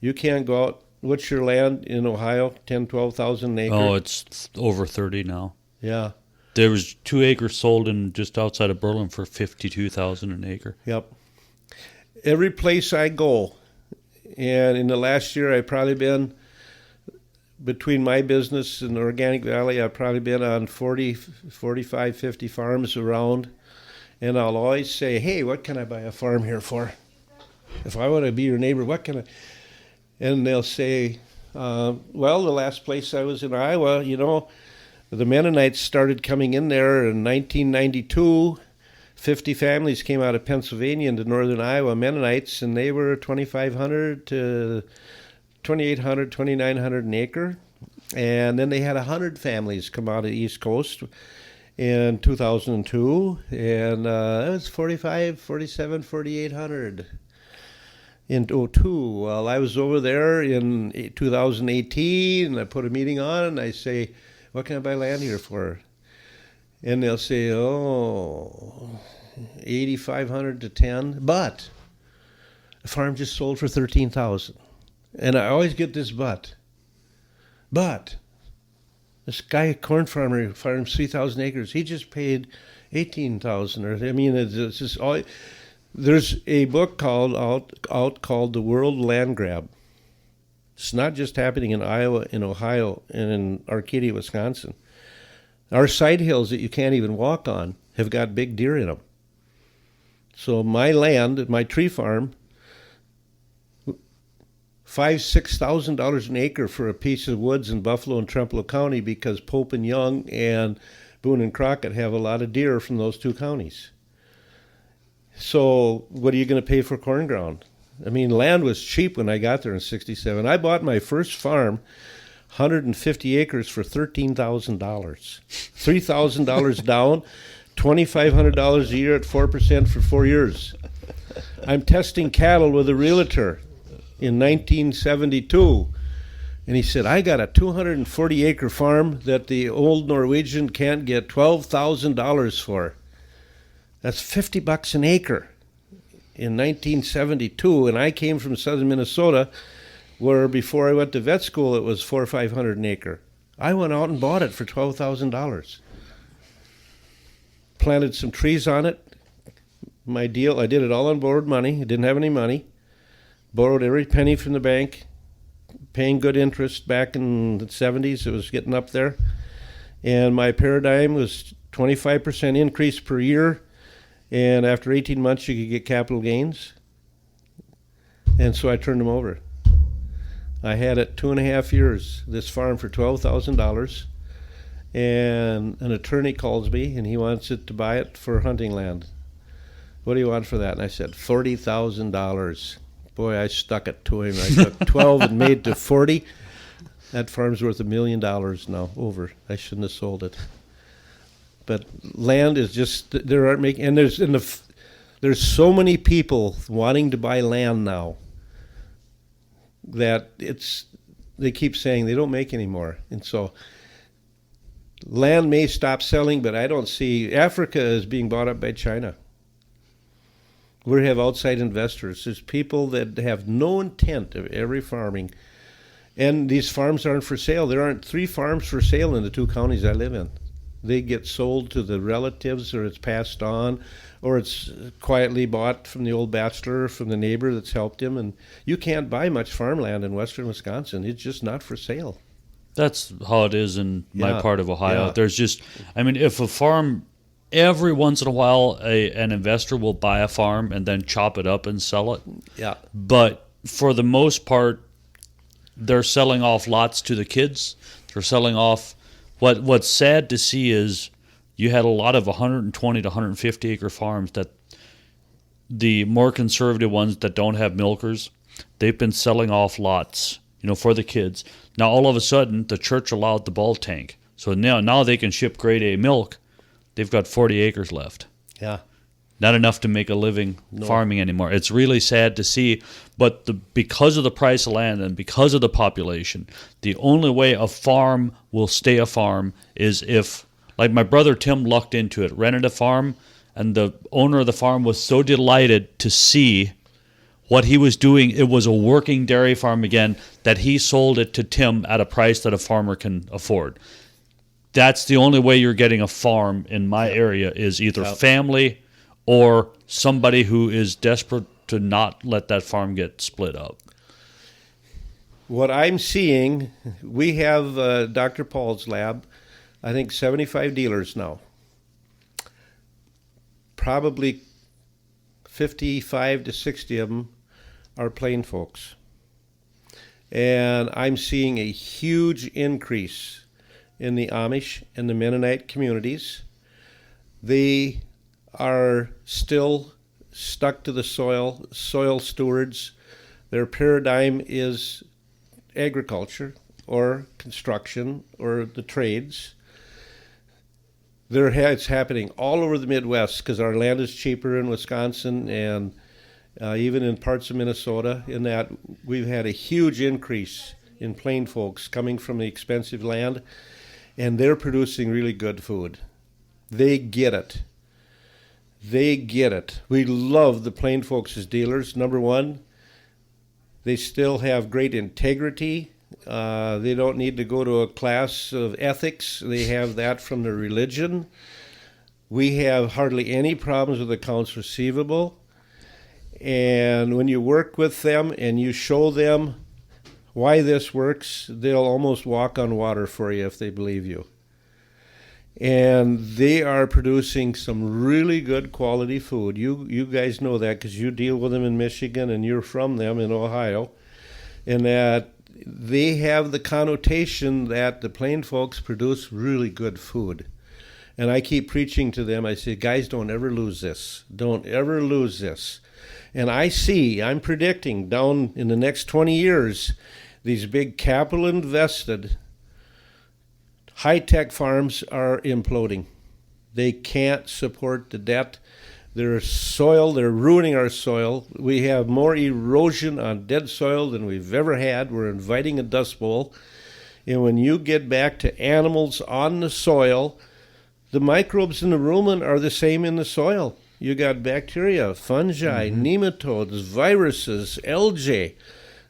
You can't go out. What's your land in Ohio? 10, 12,000 acres? Oh, it's over 30 now. Yeah. There was 2 acres sold in just outside of Berlin for $52,000 an acre. Yep. Every place I go, and in the last year I've probably been, between my business and Organic Valley, I've probably been on 40, 45, 50 farms around, and I'll always say, hey, what can I buy a farm here for? If I want to be your neighbor, what can I... And they'll say, well, the last place I was in Iowa, you know, the Mennonites started coming in there in 1992. 50 families came out of Pennsylvania into northern Iowa, Mennonites, and they were 2,500 to 2,800, 2,900 an acre. And then they had 100 families come out of the East Coast in 2002, and it was 45, 47, 4,800. In 2002, well, I was over there in 2018, and I put a meeting on, and I say, what can I buy land here for? And they'll say, oh, 8,500 to 10, but the farm just sold for 13,000. And I always get this but. This guy, corn farmer, farms 3,000 acres. He just paid 18,000. Or I mean, it's just all. There's a book called The World Land Grab. It's not just happening in Iowa, in Ohio, and in Arcadia, Wisconsin. Our side hills that you can't even walk on have got big deer in them. So my land, my tree farm, $5,000-$6,000 an acre for a piece of woods in Buffalo and Trempealeau County because Pope and Young and Boone and Crockett have a lot of deer from those 2 counties. So what are you going to pay for corn ground? I mean, land was cheap when I got there in 1967. I bought my first farm, 150 acres, for $13,000. $3,000 down, $2,500 a year at 4% for 4 years. I'm testing cattle with a realtor in 1972. And he said, I got a 240-acre farm that the old Norwegian can't get $12,000 for. That's $50 an acre in 1972. And I came from southern Minnesota, where before I went to vet school, it was $400 or $500 an acre. I went out and bought it for $12,000. Planted some trees on it. My deal, I did it all on borrowed money. I didn't have any money. Borrowed every penny from the bank, paying good interest back in the 70s. It was getting up there. And my paradigm was 25% increase per year. And after 18 months, you could get capital gains. And so I turned them over. I had it 2.5 years, this farm, for $12,000. And an attorney calls me, and he wants it to buy it for hunting land. What do you want for that? And I said, $40,000. Boy, I stuck it to him. I took 12 and made to 40. That farm's worth $1 million now, over. I shouldn't have sold it. But land is just, there aren't making, and there's so many people wanting to buy land now that they keep saying they don't make any more. And so land may stop selling, but I don't see, Africa is being bought up by China. We have outside investors. There's people that have no intent of ever farming. And these farms aren't for sale. There aren't 3 farms for sale in the 2 counties I live in. They get sold to the relatives, or it's passed on, or it's quietly bought from the old bachelor, from the neighbor that's helped him. And you can't buy much farmland in western Wisconsin. It's just not for sale. That's how it is in my part of Ohio. Yeah. There's just, I mean, if a farm, every once in a while, an investor will buy a farm and then chop it up and sell it. Yeah. But for the most part, they're selling off lots to the kids. They're selling off. What's sad to see is you had a lot of 120 to 150 acre farms that the more conservative ones that don't have milkers, they've been selling off lots, for the kids. Now all of a sudden the church allowed the bulk tank, so now they can ship grade A milk. They've got 40 acres left. Yeah. Not enough to make a living farming anymore. It's really sad to see, but because of the price of land and because of the population, the only way a farm will stay a farm is if, like my brother Tim lucked into it, rented a farm, and the owner of the farm was so delighted to see what he was doing. It was a working dairy farm again, that he sold it to Tim at a price that a farmer can afford. That's the only way you're getting a farm in my area, is either family or somebody who is desperate to not let that farm get split up. What I'm seeing, we have Dr. Paul's lab, I think 75 dealers now. Probably 55 to 60 of them are plain folks. And I'm seeing a huge increase in the Amish and the Mennonite communities. They are still stuck to the soil stewards. Their paradigm is agriculture or construction or the trades. It's happening all over the Midwest because our land is cheaper in Wisconsin, and even in parts of Minnesota, in that we've had a huge increase in plain folks coming from the expensive land, and they're producing really good food. They get it. They get it. We love the plain folks as dealers. Number one, they still have great integrity. They don't need to go to a class of ethics. They have that from their religion. We have hardly any problems with accounts receivable. And when you work with them and you show them why this works, they'll almost walk on water for you if they believe you. And they are producing some really good quality food. You guys know that because you deal with them in Michigan and you're from them in Ohio. And that they have the connotation that the plain folks produce really good food. And I keep preaching to them. I say, guys, don't ever lose this. Don't ever lose this. And I'm predicting down in the next 20 years, these big capital invested high-tech farms are imploding. They can't support the debt. Their soil, they're ruining our soil. We have more erosion on dead soil than we've ever had. We're inviting a dust bowl. And when you get back to animals on the soil, the microbes in the rumen are the same in the soil. You got bacteria, fungi, nematodes, viruses, algae.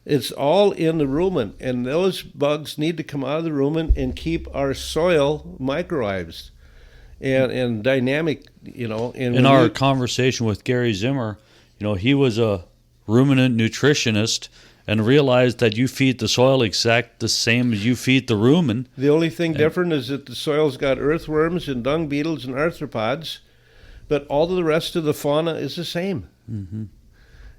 It's all in the rumen, and those bugs need to come out of the rumen and keep our soil microbes and dynamic, And in our conversation with Gary Zimmer, he was a ruminant nutritionist and realized that you feed the soil exact the same as you feed the rumen. The only thing different is that the soil's got earthworms and dung beetles and arthropods, but all of the rest of the fauna is the same. Mm-hmm.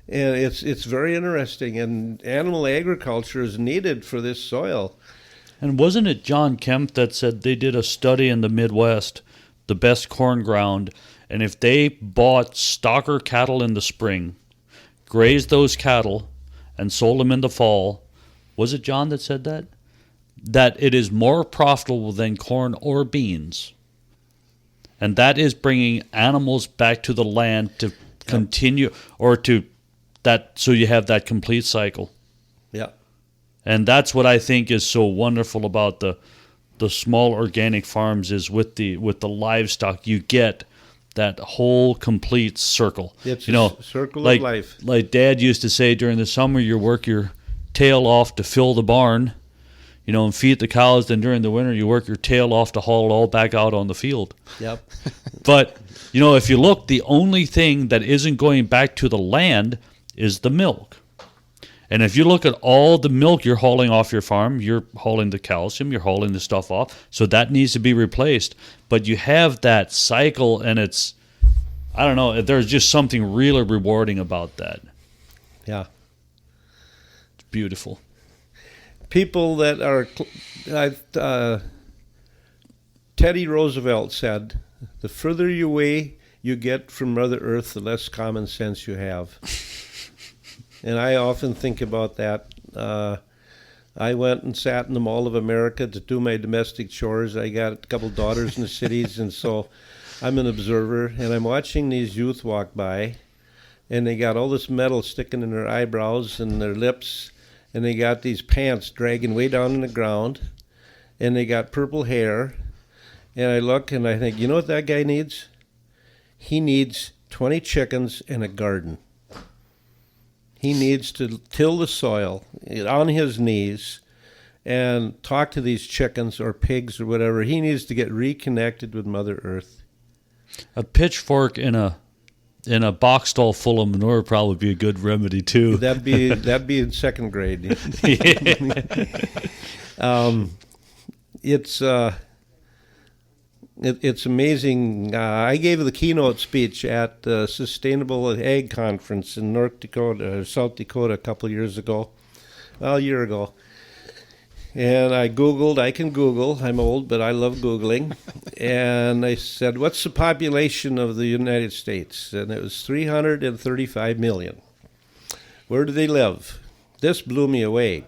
And it's very interesting, and animal agriculture is needed for this soil. And wasn't it John Kemp that said they did a study in the Midwest, the best corn ground, and if they bought stocker cattle in the spring, grazed those cattle, and sold them in the fall, was it John that said that? That it is more profitable than corn or beans. And that is bringing animals back to the land to continue, or to that, so you have that complete cycle. Yeah. And that's what I think is so wonderful about the small organic farms, is with the livestock you get that whole complete circle. It's a circle of life. Like Dad used to say, during the summer you work your tail off to fill the barn, and feed the cows. Then during the winter you work your tail off to haul it all back out on the field. Yep. But if you look, the only thing that isn't going back to the land is the milk. And if you look at all the milk you're hauling off your farm, you're hauling the calcium, you're hauling the stuff off, so that needs to be replaced. But you have that cycle, and it's, I don't know, there's just something really rewarding about that. Yeah. It's beautiful. People that are, Teddy Roosevelt said, the further away you get from Mother Earth, the less common sense you have. And I often think about that. I went and sat in the Mall of America to do my domestic chores. I got a couple daughters in the cities, and so I'm an observer, and I'm watching these youth walk by, and they got all this metal sticking in their eyebrows and their lips, and they got these pants dragging way down in the ground, and they got purple hair. And I look and I think, you know what that guy needs? He needs 20 chickens and a garden. He needs to till the soil on his knees and talk to these chickens or pigs or whatever. He needs to get reconnected with Mother Earth. A pitchfork in a box stall full of manure would probably be a good remedy too. That'd be in second grade. It's amazing. I gave the keynote speech at the Sustainable Ag Conference in South Dakota a couple of years ago. Well, a year ago. And I Googled. I can Google. I'm old, but I love Googling. And I said, what's the population of the United States? And it was 335 million. Where do they live? This blew me away.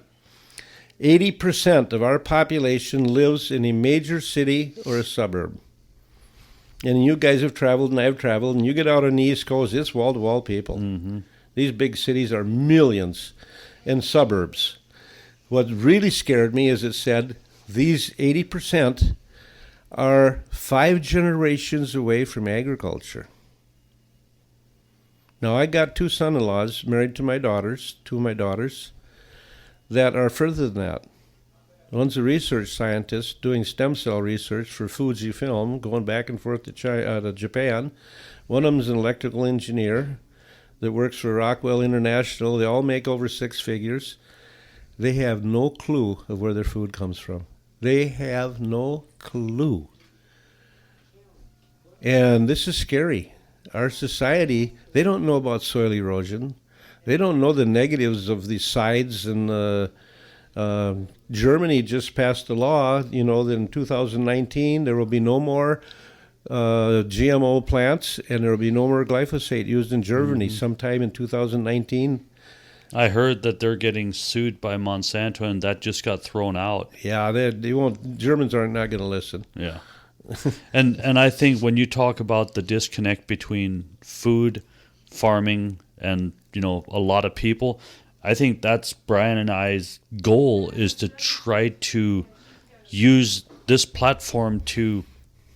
80% of our population lives in a major city or a suburb. And you guys have traveled and I've traveled, and you get out on the East Coast, it's wall-to-wall people. Mm-hmm. These big cities are millions, and suburbs. What really scared me is it said these 80% are 5 generations away from agriculture. Now, I got 2 son-in-laws married to my daughters, 2 of my daughters, that are further than that. One's a research scientist doing stem cell research for Fujifilm, going back and forth to Japan. One of them's an electrical engineer that works for Rockwell International. They all make over 6 figures. They have no clue of where their food comes from. They have no clue. And this is scary. Our society, they don't know about soil erosion. They don't know the negatives of the sides, and Germany just passed a law, that in 2019 there will be no more GMO plants, and there will be no more glyphosate used in Germany sometime in 2019. I heard that they're getting sued by Monsanto, and that just got thrown out. Yeah, they won't. Germans are not going to listen. Yeah. And I think when you talk about the disconnect between food, farming, and a lot of people, I think that's Brian and I's goal, is to try to use this platform to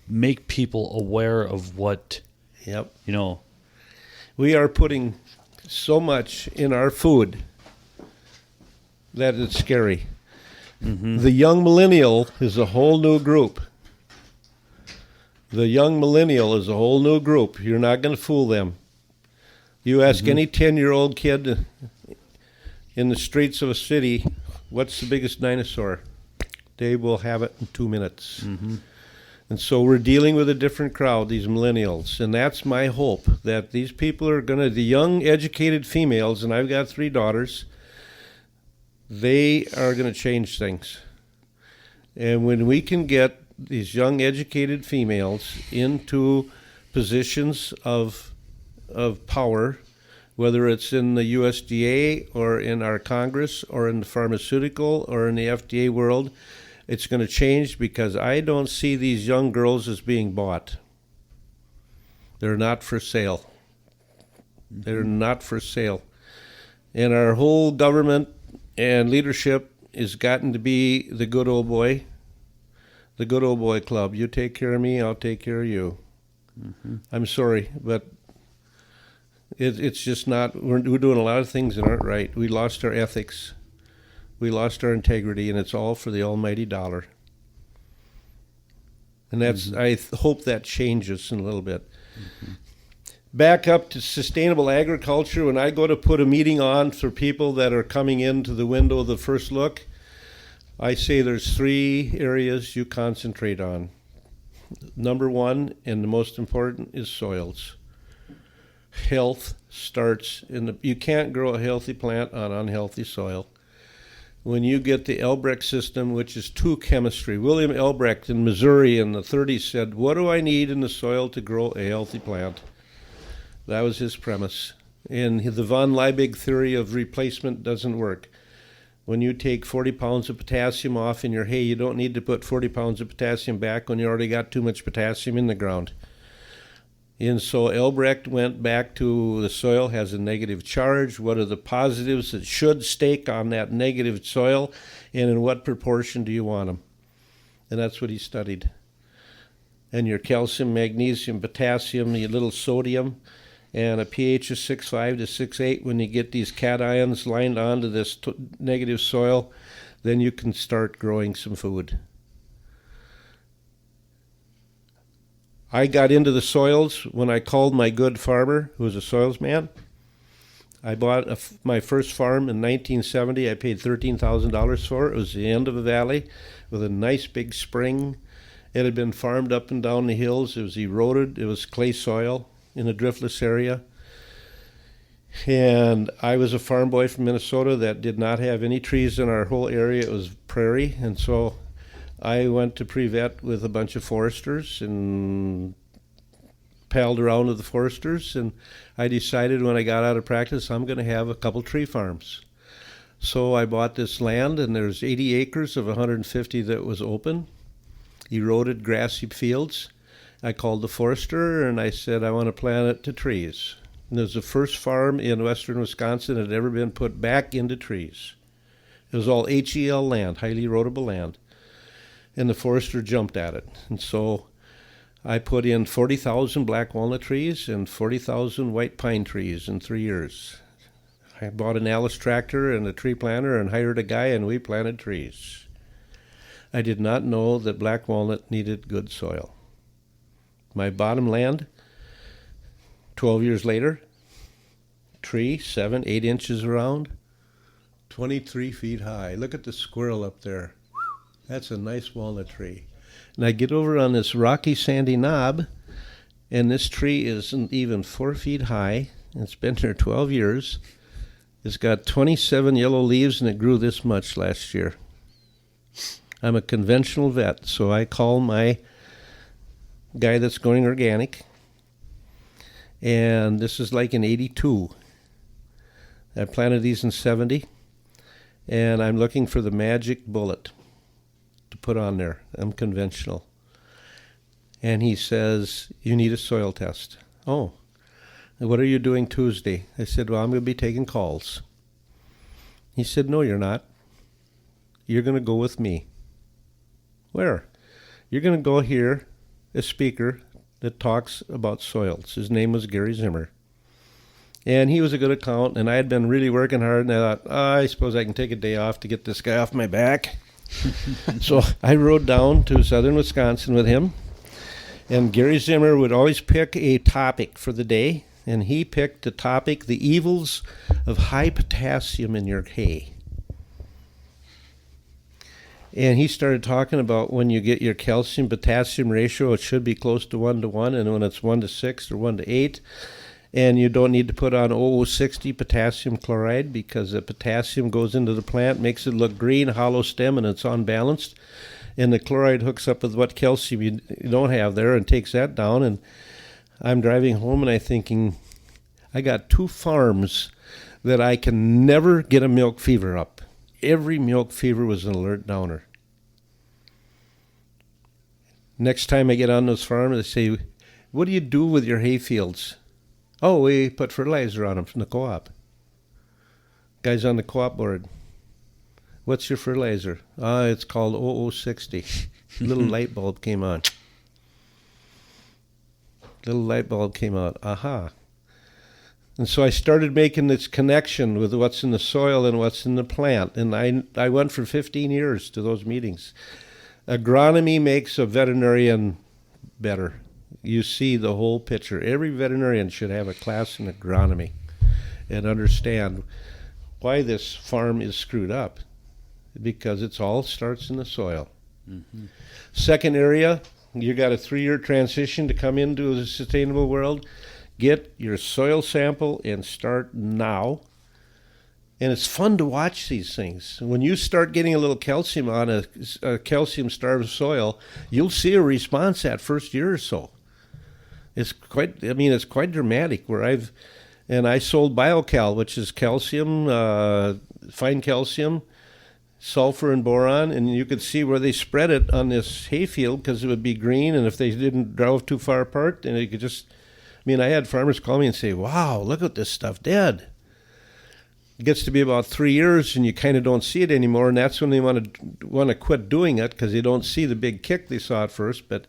make people aware of what Yep. you know. We are putting so much in our food that it's scary. The young millennial is a whole new group. The young millennial is a whole new group. You're not going to fool them. You ask any 10-year-old kid in the streets of a city, what's the biggest dinosaur? They will have it in 2 minutes. And so we're dealing with a different crowd, these millennials. And that's my hope, that these people are going to, the young, educated females, and I've got 3 daughters, they are going to change things. And when we can get these young, educated females into positions of power, whether it's in the USDA or in our Congress or in the pharmaceutical or in the FDA world, it's going to change, because I don't see these young girls as being bought. They're not for sale. They're not for sale. And our whole government and leadership has gotten to be the good old boy club. You take care of me, I'll take care of you. I'm sorry, but it's just not. We're doing a lot of things that aren't right. We lost our ethics. We lost our integrity, and it's all for the almighty dollar. And that's, I hope that changes in a little bit. Back up to sustainable agriculture. When I go to put a meeting on for people that are coming into the window of the first look, I say there's 3 areas you concentrate on. Number 1, and the most important, is soils. Health starts you can't grow a healthy plant on unhealthy soil. When you get the Elbrecht system, which is 2 chemistry, William Elbrecht in Missouri in the 30s said, what do I need in the soil to grow a healthy plant? That was his premise. And the von Liebig theory of replacement doesn't work. When you take 40 pounds of potassium off in your hay, you don't need to put 40 pounds of potassium back when you already got too much potassium in the ground. And so Elbrecht went back to the soil has a negative charge. What are the positives that should stake on that negative soil, and in what proportion do you want them? And that's what he studied. And your calcium, magnesium, potassium, your little sodium, and a pH of 6.5 to 6.8, when you get these cations lined onto this negative soil, then you can start growing some food. I got into the soils when I called my good farmer, who was a soils man. I bought my first farm in 1970. I paid $13,000 for it. It was the end of a valley with a nice big spring. It had been farmed up and down the hills. It was eroded. It was clay soil in a driftless area. And I was a farm boy from Minnesota that did not have any trees in our whole area. It was prairie. And so I went to pre-vet with a bunch of foresters and palled around with the foresters, and I decided when I got out of practice I'm going to have a couple tree farms. So I bought this land, and there's 80 acres of 150 that was open, eroded grassy fields. I called the forester and I said I want to plant it to trees. And it was the first farm in western Wisconsin that had ever been put back into trees. It was all HEL land, highly erodible land. And the forester jumped at it. And so I put in 40,000 black walnut trees and 40,000 white pine trees in 3 years. I bought an Alice tractor and a tree planter and hired a guy, and we planted trees. I did not know that black walnut needed good soil. My bottom land, 12 years later, tree 7, 8 inches around, 23 feet high. Look at the squirrel up there. That's a nice walnut tree. And I get over on this rocky, sandy knob, and this tree isn't even 4 feet high. It's been there 12 years. It's got 27 yellow leaves, and it grew this much last year. I'm a conventional vet, so I call my guy that's going organic, and this is like in 82. I planted these in 70, and I'm looking for the magic bullet to put on there. I'm conventional. And he says, you need a soil test. Oh, what are you doing Tuesday? I said, well, I'm going to be taking calls. He said, no, you're not. You're going to go with me. Where? You're going to go hear a speaker that talks about soils. His name was Gary Zimmer. And he was a good accountant, and I had been really working hard, and I thought, I suppose I can take a day off to get this guy off my back. So I rode down to southern Wisconsin with him, and Gary Zimmer would always pick a topic for the day, and he picked the topic, the evils of high potassium in your hay. And he started talking about when you get your calcium-potassium ratio, it should be close to 1-to-1, and when it's 1-to-6 or 1-to-8, and you don't need to put on 0060 potassium chloride because the potassium goes into the plant, makes it look green, hollow stem, and it's unbalanced. And the chloride hooks up with what calcium you don't have there and takes that down. And I'm driving home and I'm thinking, I got 2 farms that I can never get a milk fever up. Every milk fever was an alert downer. Next time I get on those farms, they say, what do you do with your hay fields? Oh, we put fertilizer on them from the co-op. Guys on the co-op board. What's your fertilizer? It's called 0060. Little light bulb came on. Little light bulb came out. Aha. And so I started making this connection with what's in the soil and what's in the plant. And I went for 15 years to those meetings. Agronomy makes a veterinarian better. You see the whole picture. Every veterinarian should have a class in agronomy and understand why this farm is screwed up, because it all starts in the soil. Mm-hmm. Second area, you got a 3-year transition to come into the sustainable world. Get your soil sample and start now. And it's fun to watch these things. When you start getting a little calcium on a calcium-starved soil, you'll see a response that first year or so. It's quite dramatic. I sold BioCal, which is calcium, fine calcium, sulfur and boron, and you could see where they spread it on this hayfield because it would be green, and if they didn't drive too far apart, then you could just, I had farmers call me and say, wow, look at this stuff dead. It gets to be about 3 years and you kind of don't see it anymore, and that's when they want to quit doing it because they don't see the big kick they saw at first, but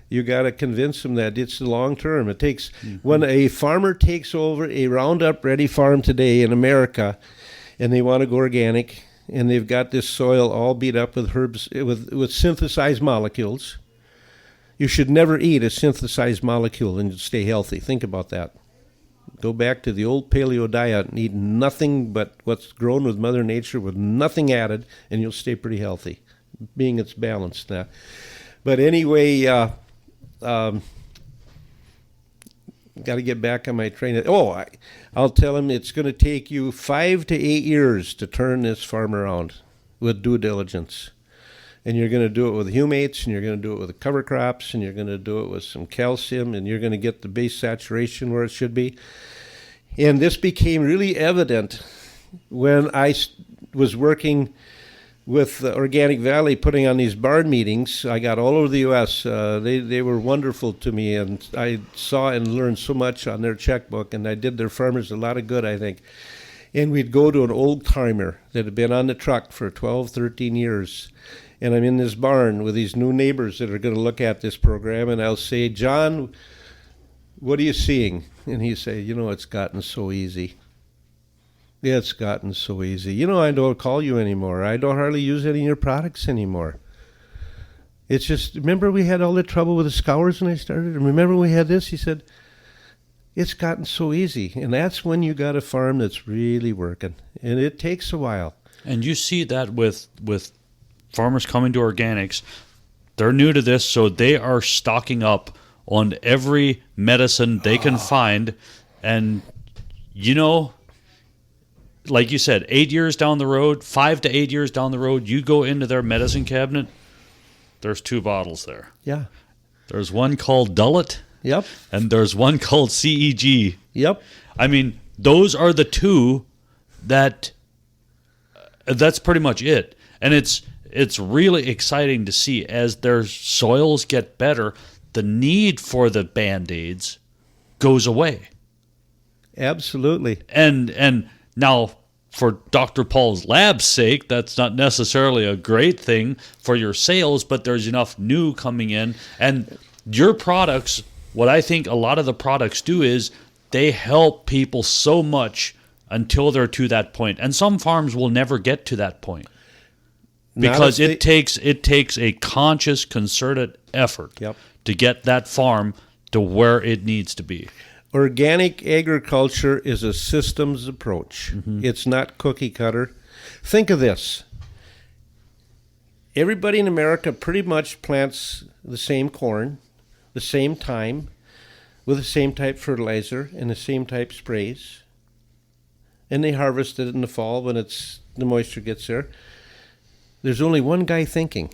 you got to convince them that it's the long term. It takes, when a farmer takes over a Roundup ready farm today in America and they want to go organic and they've got this soil all beat up with herbs, with synthesized molecules, you should never eat a synthesized molecule and stay healthy. Think about that. Go back to the old paleo diet and eat nothing but what's grown with Mother Nature with nothing added, and you'll stay pretty healthy, being it's balanced now. But anyway, got to get back on my train. I'll tell him it's going to take you 5 to 8 years to turn this farm around with due diligence. And you're going to do it with humates, and you're going to do it with the cover crops, and you're going to do it with some calcium, and you're going to get the base saturation where it should be. And this became really evident when I was working with Organic Valley, putting on these barn meetings. I got all over the U.S. They were wonderful to me, and I saw and learned so much on their checkbook, and I did their farmers a lot of good, I think. And we'd go to an old timer that had been on the truck for 12, 13 years. And I'm in this barn with these new neighbors that are going to look at this program, and I'll say, John, what are you seeing? And he'd say, it's gotten so easy. Yeah, it's gotten so easy. I don't call you anymore. I don't hardly use any of your products anymore. It's just, remember we had all the trouble with the scours when I started? And remember we had this? He said, it's gotten so easy. And that's when you got a farm that's really working. And it takes a while. And you see that with farmers coming to organics. They're new to this, so they are stocking up on every medicine they can find. And, like you said, 8 years down the road, 5 to 8 years down the road, you go into their medicine cabinet, there's 2 bottles there. Yeah. There's one called Dullet. Yep. And there's one called CEG. Yep. Those are the 2 that's pretty much it. And it's really exciting to see as their soils get better, the need for the Band-Aids goes away. Absolutely. And now, for Dr. Paul's lab's sake, that's not necessarily a great thing for your sales, but there's enough new coming in. And your products, what I think a lot of the products do is they help people so much until they're to that point. And some farms will never get to that point because it takes a conscious, concerted effort to get that farm to where it needs to be. Organic agriculture is a systems approach. Mm-hmm. It's not cookie cutter. Think of this. Everybody in America pretty much plants the same corn, the same time, with the same type fertilizer and the same type sprays. And they harvest it in the fall when the moisture gets there. There's only one guy thinking.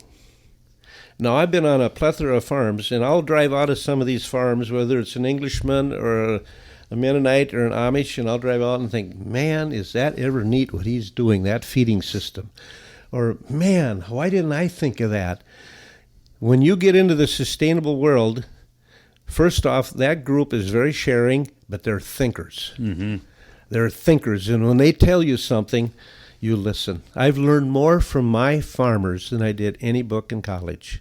Now, I've been on a plethora of farms, and I'll drive out of some of these farms, whether it's an Englishman or a Mennonite or an Amish, and I'll drive out and think, man, is that ever neat what he's doing, that feeding system? Or, man, why didn't I think of that? When you get into the sustainable world, first off, that group is very sharing, but they're thinkers. Mm-hmm. They're thinkers, and when they tell you something, you listen. I've learned more from my farmers than I did any book in college.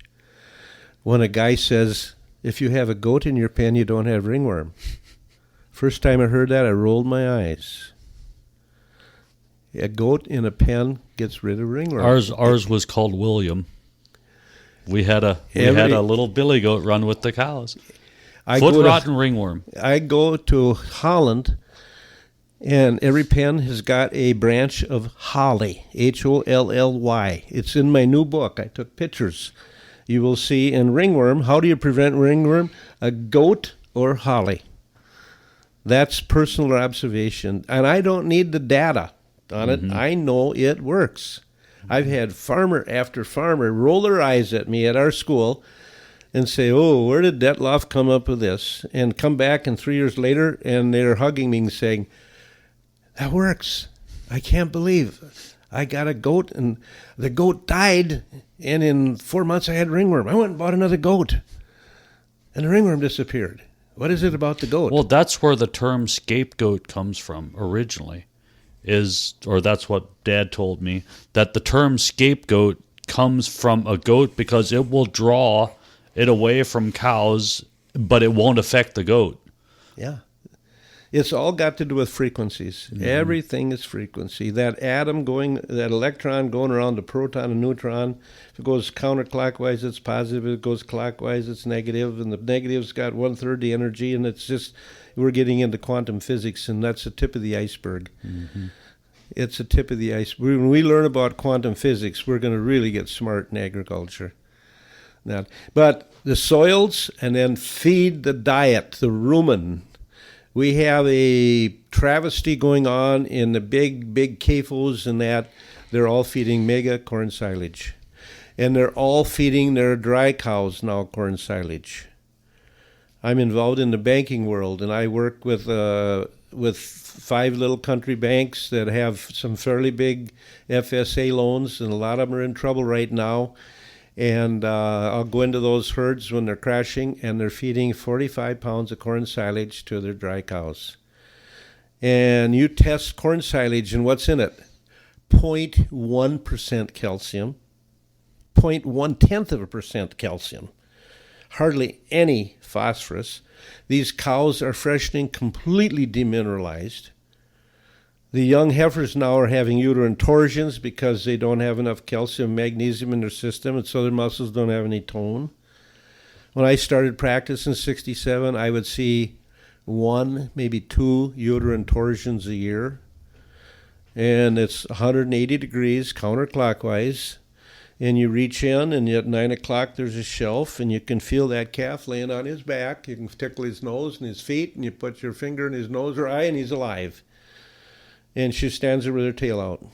When a guy says, if you have a goat in your pen, you don't have ringworm. First time I heard that, I rolled my eyes. A goat in a pen gets rid of ringworm. Ours was called William. We had a little billy goat run with the cows. Foot rot and ringworm. I go to Holland, and every pen has got a branch of holly, Holly. It's in my new book. I took pictures. You will see in ringworm, how do you prevent ringworm? A goat or holly. That's personal observation. And I don't need the data on it. Mm-hmm. I know it works. I've had farmer after farmer roll their eyes at me at our school and say, oh, where did Dettloff come up with this? And come back and 3 years later, and they're hugging me and saying, that works. I can't believe I got a goat, and the goat died, and in 4 months I had ringworm. I went and bought another goat, and the ringworm disappeared. What is it about the goat? Well, that's where the term scapegoat comes from originally, or that's what Dad told me, that the term scapegoat comes from a goat because it will draw it away from cows, but it won't affect the goat. Yeah. It's all got to do with frequencies. Mm-hmm. Everything is frequency. That electron going around the proton and neutron, if it goes counterclockwise, it's positive. If it goes clockwise, it's negative. And the negative's got 1/3 the energy. And it's just, we're getting into quantum physics, and that's the tip of the iceberg. Mm-hmm. It's the tip of the iceberg. When we learn about quantum physics, we're going to really get smart in agriculture. But the soils, and then feed the diet, the rumen. We have a travesty going on in the big CAFOs and that. They're all feeding mega corn silage. And they're all feeding their dry cows now corn silage. I'm involved in the banking world, and I work with 5 little country banks that have some fairly big FSA loans, and a lot of them are in trouble right now. And I'll go into those herds when they're crashing, and they're feeding 45 pounds of corn silage to their dry cows. And you test corn silage, and what's in it? 0.1% calcium, 0.1% calcium, hardly any phosphorus. These cows are freshening completely demineralized. The young heifers now are having uterine torsions because they don't have enough calcium, magnesium in their system, and so their muscles don't have any tone. When I started practice in 1967, I would see 1, maybe 2 uterine torsions a year. And it's 180 degrees counterclockwise. And you reach in, and at 9 o'clock there's a shelf, and you can feel that calf laying on his back. You can tickle his nose and his feet, and you put your finger in his nose or eye, and he's alive. And she stands there with her tail out,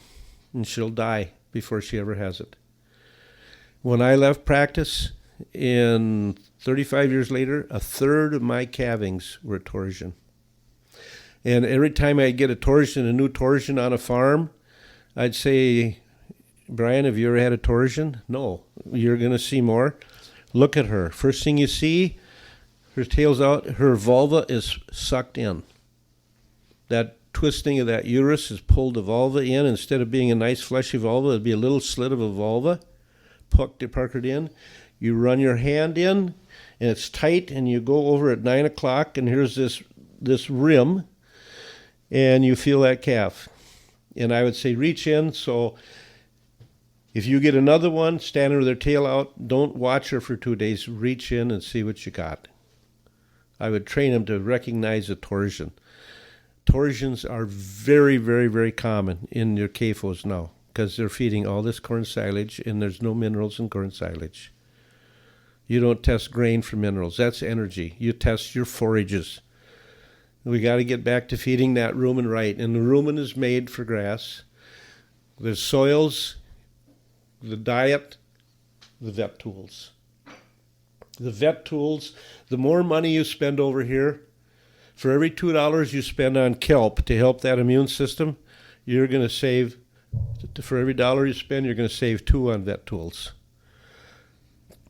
and she'll die before she ever has it. When I left practice, 35 years later, 1/3 of my calvings were torsion. And every time I'd get a new torsion on a farm, I'd say, Brian, have you ever had a torsion? No. You're going to see more. Look at her. First thing you see, her tail's out, her vulva is sucked in. That twisting of that uterus has pulled the vulva in. Instead of being a nice fleshy vulva, it'd be a little slit of a vulva, puckered in. You run your hand in, and it's tight, and you go over at 9 o'clock, and here's this rim, and you feel that calf. And I would say reach in. So if you get another one standing with their tail out, don't watch her for 2 days. Reach in and see what you got. I would train them to recognize a torsion. Torsions are very, very, very common in your CAFOs now because they're feeding all this corn silage, and there's no minerals in corn silage. You don't test grain for minerals. That's energy. You test your forages. We got to get back to feeding that rumen right. And the rumen is made for grass. The soils, the diet, the vet tools. The vet tools, the more money you spend over here, for every $2 you spend on kelp to help that immune system, you're going to save, for every $1 you spend, you're going to save 2 on vet tools.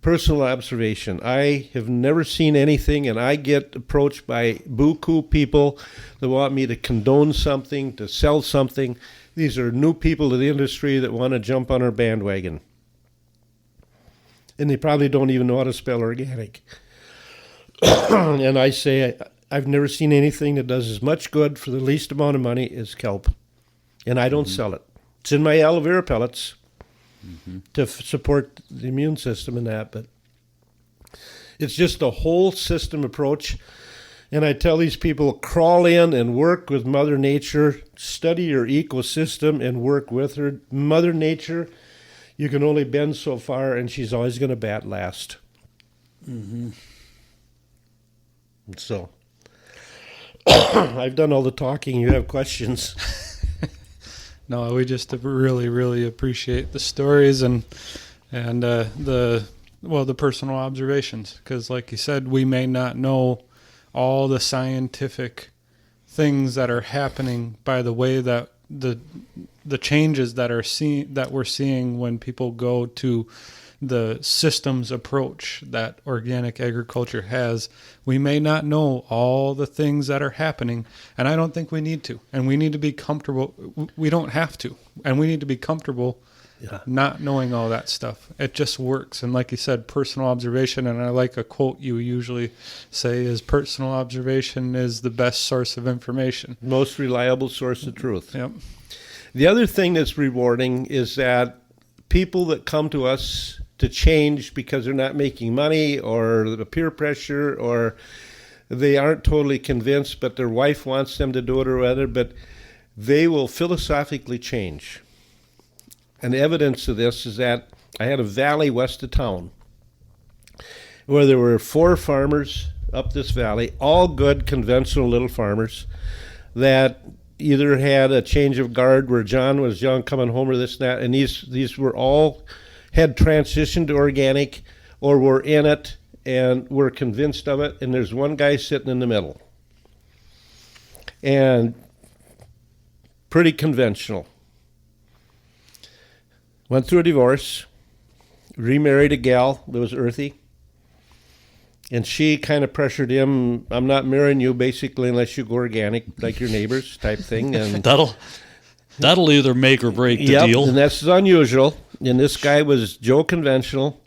Personal observation. I have never seen anything, and I get approached by buku people that want me to condone something, to sell something. These are new people to the industry that want to jump on our bandwagon. And they probably don't even know how to spell organic. And I say, I've never seen anything that does as much good for the least amount of money as kelp. And I don't sell it. It's in my aloe vera pellets. To support the immune system and that, but it's just a whole system approach. And I tell these people, crawl in and work with Mother Nature, study your ecosystem and work with her. Mother Nature, you can only bend so far, and she's always going to bat last. So I've done all the talking. You have questions? No, we just really, really appreciate the stories and the personal observations, because, like you said, we may not know all the scientific things that are happening by the way that the changes that we're seeing when people go to the systems approach that organic agriculture has. We may not know all the things that are happening, and I don't think we need to. And we need to be comfortable. We don't have to. And we need to be comfortable not knowing all that stuff. It just works. And like you said, personal observation, and I like a quote you usually say is, personal observation is the best source of information. Most reliable source of truth. Yep. The other thing that's rewarding is that people that come to us to change because they're not making money, or the peer pressure, or they aren't totally convinced, but their wife wants them to do it or whatever, but they will philosophically change. And evidence of this is that I had a valley west of town where there were 4 farmers up this valley, all good, conventional little farmers, that either had a change of guard where John was young coming home or this and that, and these were all had transitioned to organic or were in it and were convinced of it, and there's one guy sitting in the middle. And pretty conventional. Went through a divorce, remarried a gal that was earthy, and she kind of pressured him, I'm not marrying you basically unless you go organic like your neighbors type thing. And That'll either make or break the deal. And that's unusual. And this guy was Joe Conventional.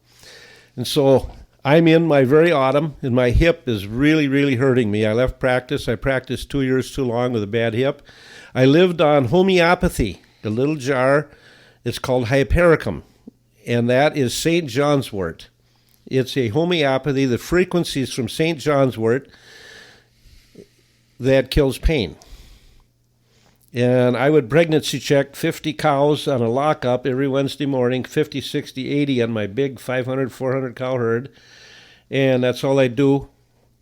And so I'm in my very autumn, and my hip is really, really hurting me. I left practice. I practiced 2 years too long with a bad hip. I lived on homeopathy, a little jar. It's called hypericum, and that is St. John's wort. It's a homeopathy, the frequencies from St. John's wort that kills pain. And I would pregnancy check 50 cows on a lockup every Wednesday morning, 50, 60, 80 on my big 500, 400 cow herd. And that's all I do.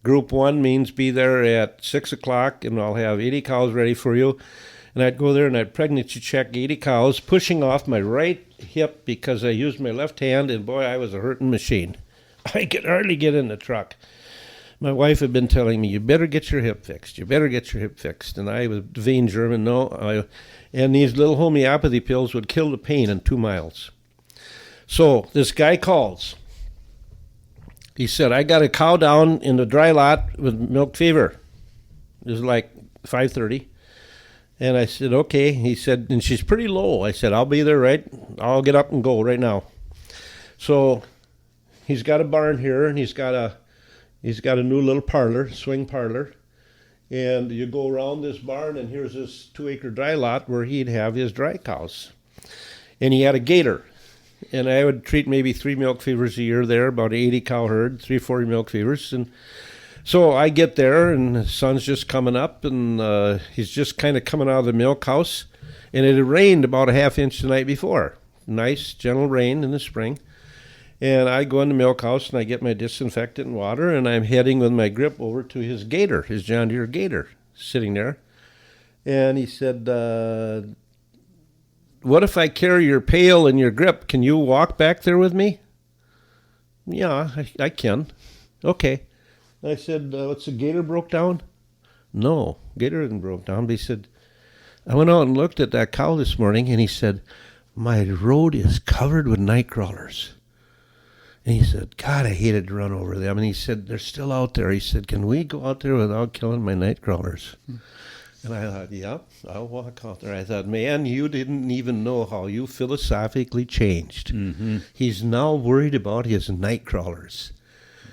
Group 1 means be there at 6 o'clock, and I'll have 80 cows ready for you. And I'd go there and I'd pregnancy check 80 cows, pushing off my right hip because I used my left hand, and boy, I was a hurting machine. I could hardly get in the truck. My wife had been telling me, you better get your hip fixed. You better get your hip fixed. And I was vain German, and these little homeopathy pills would kill the pain in 2 miles. So this guy calls. He said, I got a cow down in the dry lot with milk fever. It was like 5:30. And I said, okay. He said, and she's pretty low. I said, I'll be there, right? I'll get up and go right now. So he's got a barn here, and he's got a new little parlor, swing parlor. And you go around this barn, and here's this 2-acre dry lot where he'd have his dry cows. And he had a gator. And I would treat maybe 3 milk fevers a year there, about 80 cow herd, 340 milk fevers. And so I get there, and the sun's just coming up, and he's just kind of coming out of the milk house. And it had rained about a half inch the night before. Nice, gentle rain in the spring. And I go in the milk house, and I get my disinfectant and water, and I'm heading with my grip over to his gator, his John Deere gator, sitting there. And he said, what if I carry your pail and your grip? Can you walk back there with me? Yeah, I can. Okay. I said, what's the gator broke down? No, gator didn't broke down. But he said, I went out and looked at that cow this morning, and he said, my road is covered with night crawlers. And he said, God, I hated to run over them. And he said, they're still out there. He said, can we go out there without killing my night crawlers? And I thought, yeah, I'll walk out there. I thought, man, you didn't even know how you philosophically changed. Mm-hmm. He's now worried about his night crawlers.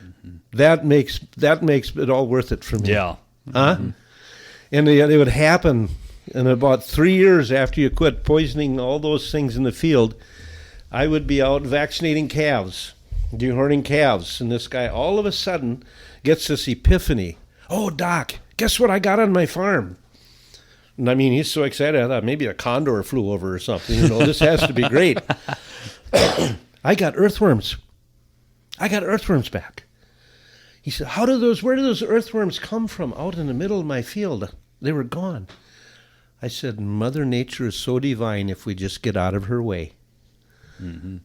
Mm-hmm. That makes it all worth it for me. Yeah. Huh? Mm-hmm. And it would happen in about 3 years after you quit poisoning all those things in the field. I would be out vaccinating calves, dehorning calves, and this guy all of a sudden gets this epiphany. Oh, Doc, guess what I got on my farm? And I mean, he's so excited. I thought maybe a condor flew over or something. This has to be great. I got earthworms. I got earthworms back. He said, where do those earthworms come from out in the middle of my field? They were gone. I said, Mother Nature is so divine if we just get out of her way. Mm-hmm.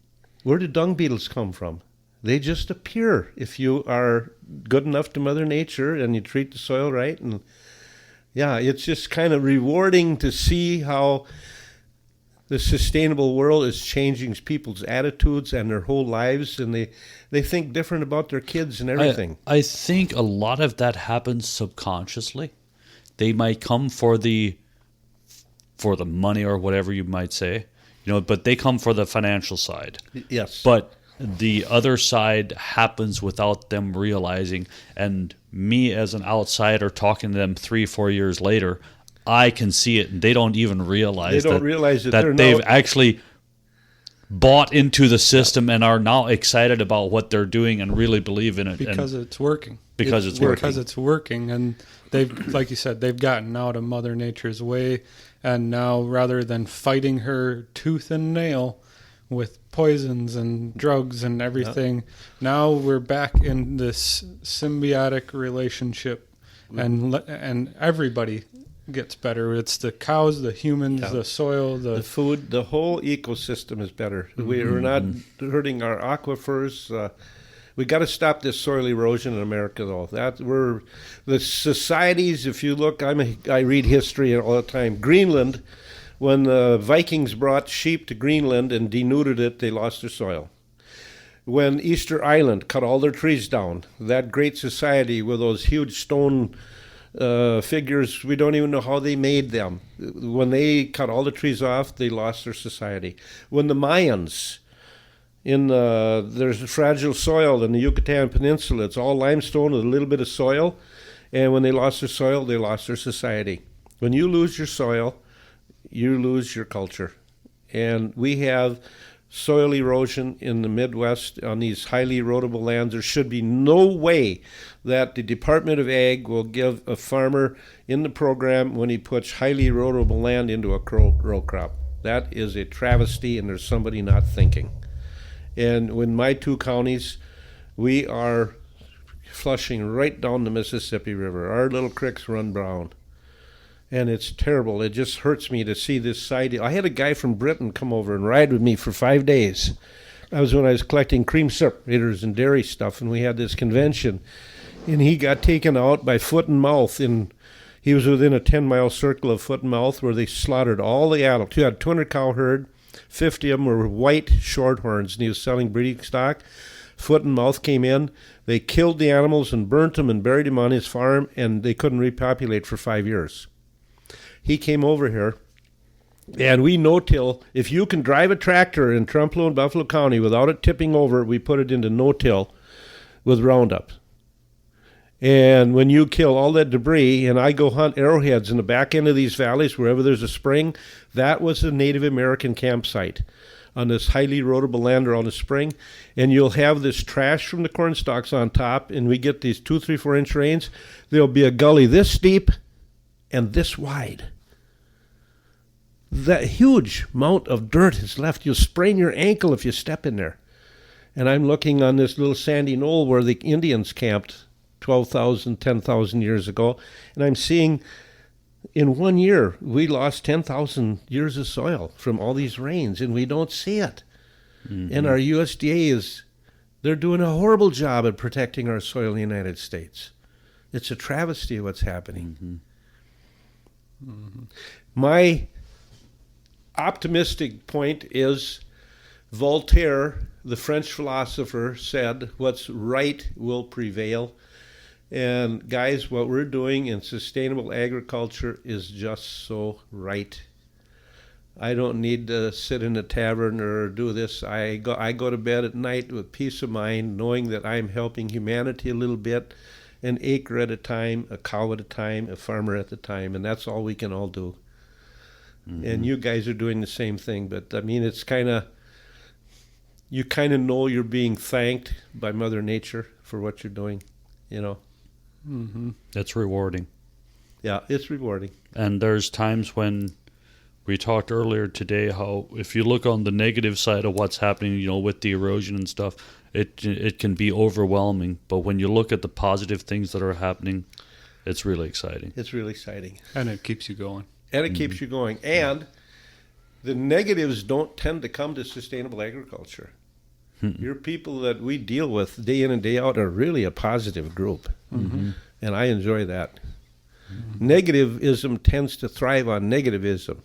Where do dung beetles come from? They just appear if you are good enough to Mother Nature and you treat the soil right. And yeah, it's just kind of rewarding to see how the sustainable world is changing people's attitudes and their whole lives, and they think different about their kids and everything. I think a lot of that happens subconsciously. They might come for the money or whatever you might say, but they come for the financial side. Yes. But the other side happens without them realizing, and me as an outsider talking to them 3-4 years later, I can see it, and they don't even realize that they've actually bought into the system and are now excited about what they're doing and really believe in it. Because it's working. Because it's working, and they've, like you said, they've gotten out of Mother Nature's way, and now rather than fighting her tooth and nail with poisons and drugs and everything, now we're back in this symbiotic relationship, and everybody gets better. It's the cows, the humans, the soil, the food, the whole ecosystem is better. Mm-hmm. We're not hurting our aquifers. We got to stop this soil erosion in America, though. The societies. If you look, I read history all the time. Greenland. When the Vikings brought sheep to Greenland and denuded it, they lost their soil. When Easter Island cut all their trees down, that great society with those huge stone figures, we don't even know how they made them. When they cut all the trees off, they lost their society. When the Mayans, there's fragile soil in the Yucatan Peninsula, it's all limestone with a little bit of soil, and when they lost their soil, they lost their society. When you lose your soil, you lose your culture. And we have soil erosion in the Midwest on these highly erodible lands. There should be no way that the Department of Ag will give a farmer in the program when he puts highly erodible land into a row crop. That is a travesty, and there's somebody not thinking. And in my 2 counties, we are flushing right down the Mississippi River. Our little creeks run brown. And it's terrible. It just hurts me to see this side. I had a guy from Britain come over and ride with me for 5 days. That was when I was collecting cream separators and dairy stuff, and we had this convention. And he got taken out by foot and mouth. He was within a 10-mile circle of foot and mouth where they slaughtered all the animals. He had 200 cow herd. 50 of them were white shorthorns, and he was selling breeding stock. foot and mouth came in. They killed the animals and burnt them and buried them on his farm, and they couldn't repopulate for 5 years. He came over here, and we no-till. If you can drive a tractor in Trempealeau and Buffalo County without it tipping over, we put it into no-till with Roundup. And when you kill all that debris, and I go hunt arrowheads in the back end of these valleys, wherever there's a spring, that was a Native American campsite on this highly erodible land around the spring. And you'll have this trash from the corn stalks on top, and we get these 2, 3, 4 inch rains. There'll be a gully this deep and this wide. That huge amount of dirt is left. You'll sprain your ankle if you step in there. And I'm looking on this little sandy knoll where the Indians camped 12,000, 10,000 years ago, and I'm seeing in 1 year we lost 10,000 years of soil from all these rains, and we don't see it. Mm-hmm. And our USDA they're doing a horrible job at protecting our soil in the United States. It's a travesty of what's happening. Mm-hmm. Mm-hmm. My optimistic point is Voltaire, the French philosopher, said, "What's right will prevail." And guys, what we're doing in sustainable agriculture is just so right. I don't need to sit in a tavern or do this. I go to bed at night with peace of mind, knowing that I'm helping humanity a little bit, an acre at a time, a cow at a time, a farmer at a time, and that's all we can all do. Mm-hmm. And you guys are doing the same thing, but I mean, it's you kind of know you're being thanked by Mother Nature for what you're doing, you know. Mm-hmm. It's rewarding. Yeah, it's rewarding. And there's times when we talked earlier today how if you look on the negative side of what's happening, you know, with the erosion and stuff, it can be overwhelming. But when you look at the positive things that are happening, it's really exciting. It's really exciting. And it keeps you going. And it keeps you going. And the negatives don't tend to come to sustainable agriculture. Your people that we deal with day in and day out are really a positive group. Mm-hmm. And I enjoy that. Mm-hmm. Negativism tends to thrive on negativism.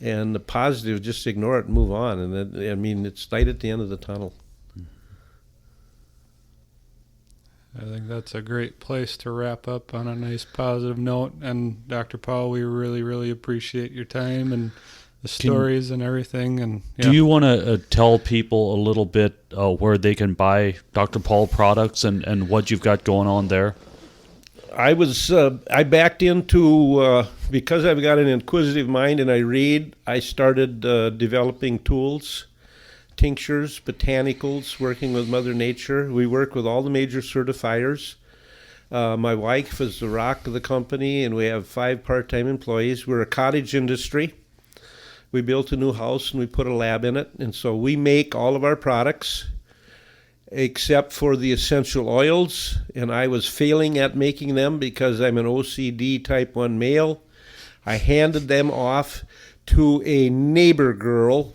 And the positive, just ignore it and move on. And then, I mean, it's light at the end of the tunnel. I think that's a great place to wrap up on a nice positive note. And Dr. Paul, we really, really appreciate your time and the stories and everything. And yeah. Do you want to tell people a little bit where they can buy Dr. Paul products and what you've got going on there? I backed into, because I've got an inquisitive mind and I read, I started developing tools, tinctures, botanicals, working with Mother Nature. We work with all the major certifiers. My wife is the rock of the company, and we have 5 part-time employees. We're a cottage industry. We built a new house and we put a lab in it, and so we make all of our products except for the essential oils, and I was failing at making them because I'm an OCD type 1 male. I handed them off to a neighbor girl,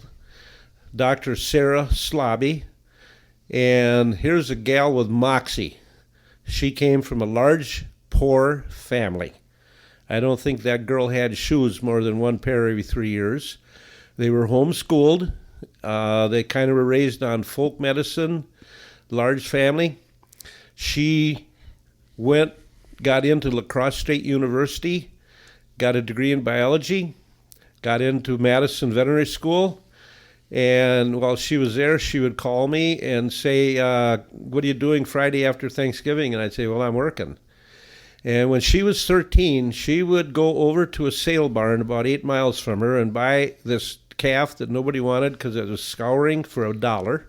Dr. Sarah Slobby, and here's a gal with moxie. She came from a large, poor family. I don't think that girl had shoes more than 1 pair every 3 years. They were homeschooled. They kind of were raised on folk medicine, large family. She got into La Crosse State University, got a degree in biology, got into Madison Veterinary School, and while she was there, she would call me and say, what are you doing Friday after Thanksgiving? And I'd say, well, I'm working. And when she was 13, she would go over to a sale barn about 8 miles from her and buy this calf that nobody wanted because it was scouring for $1,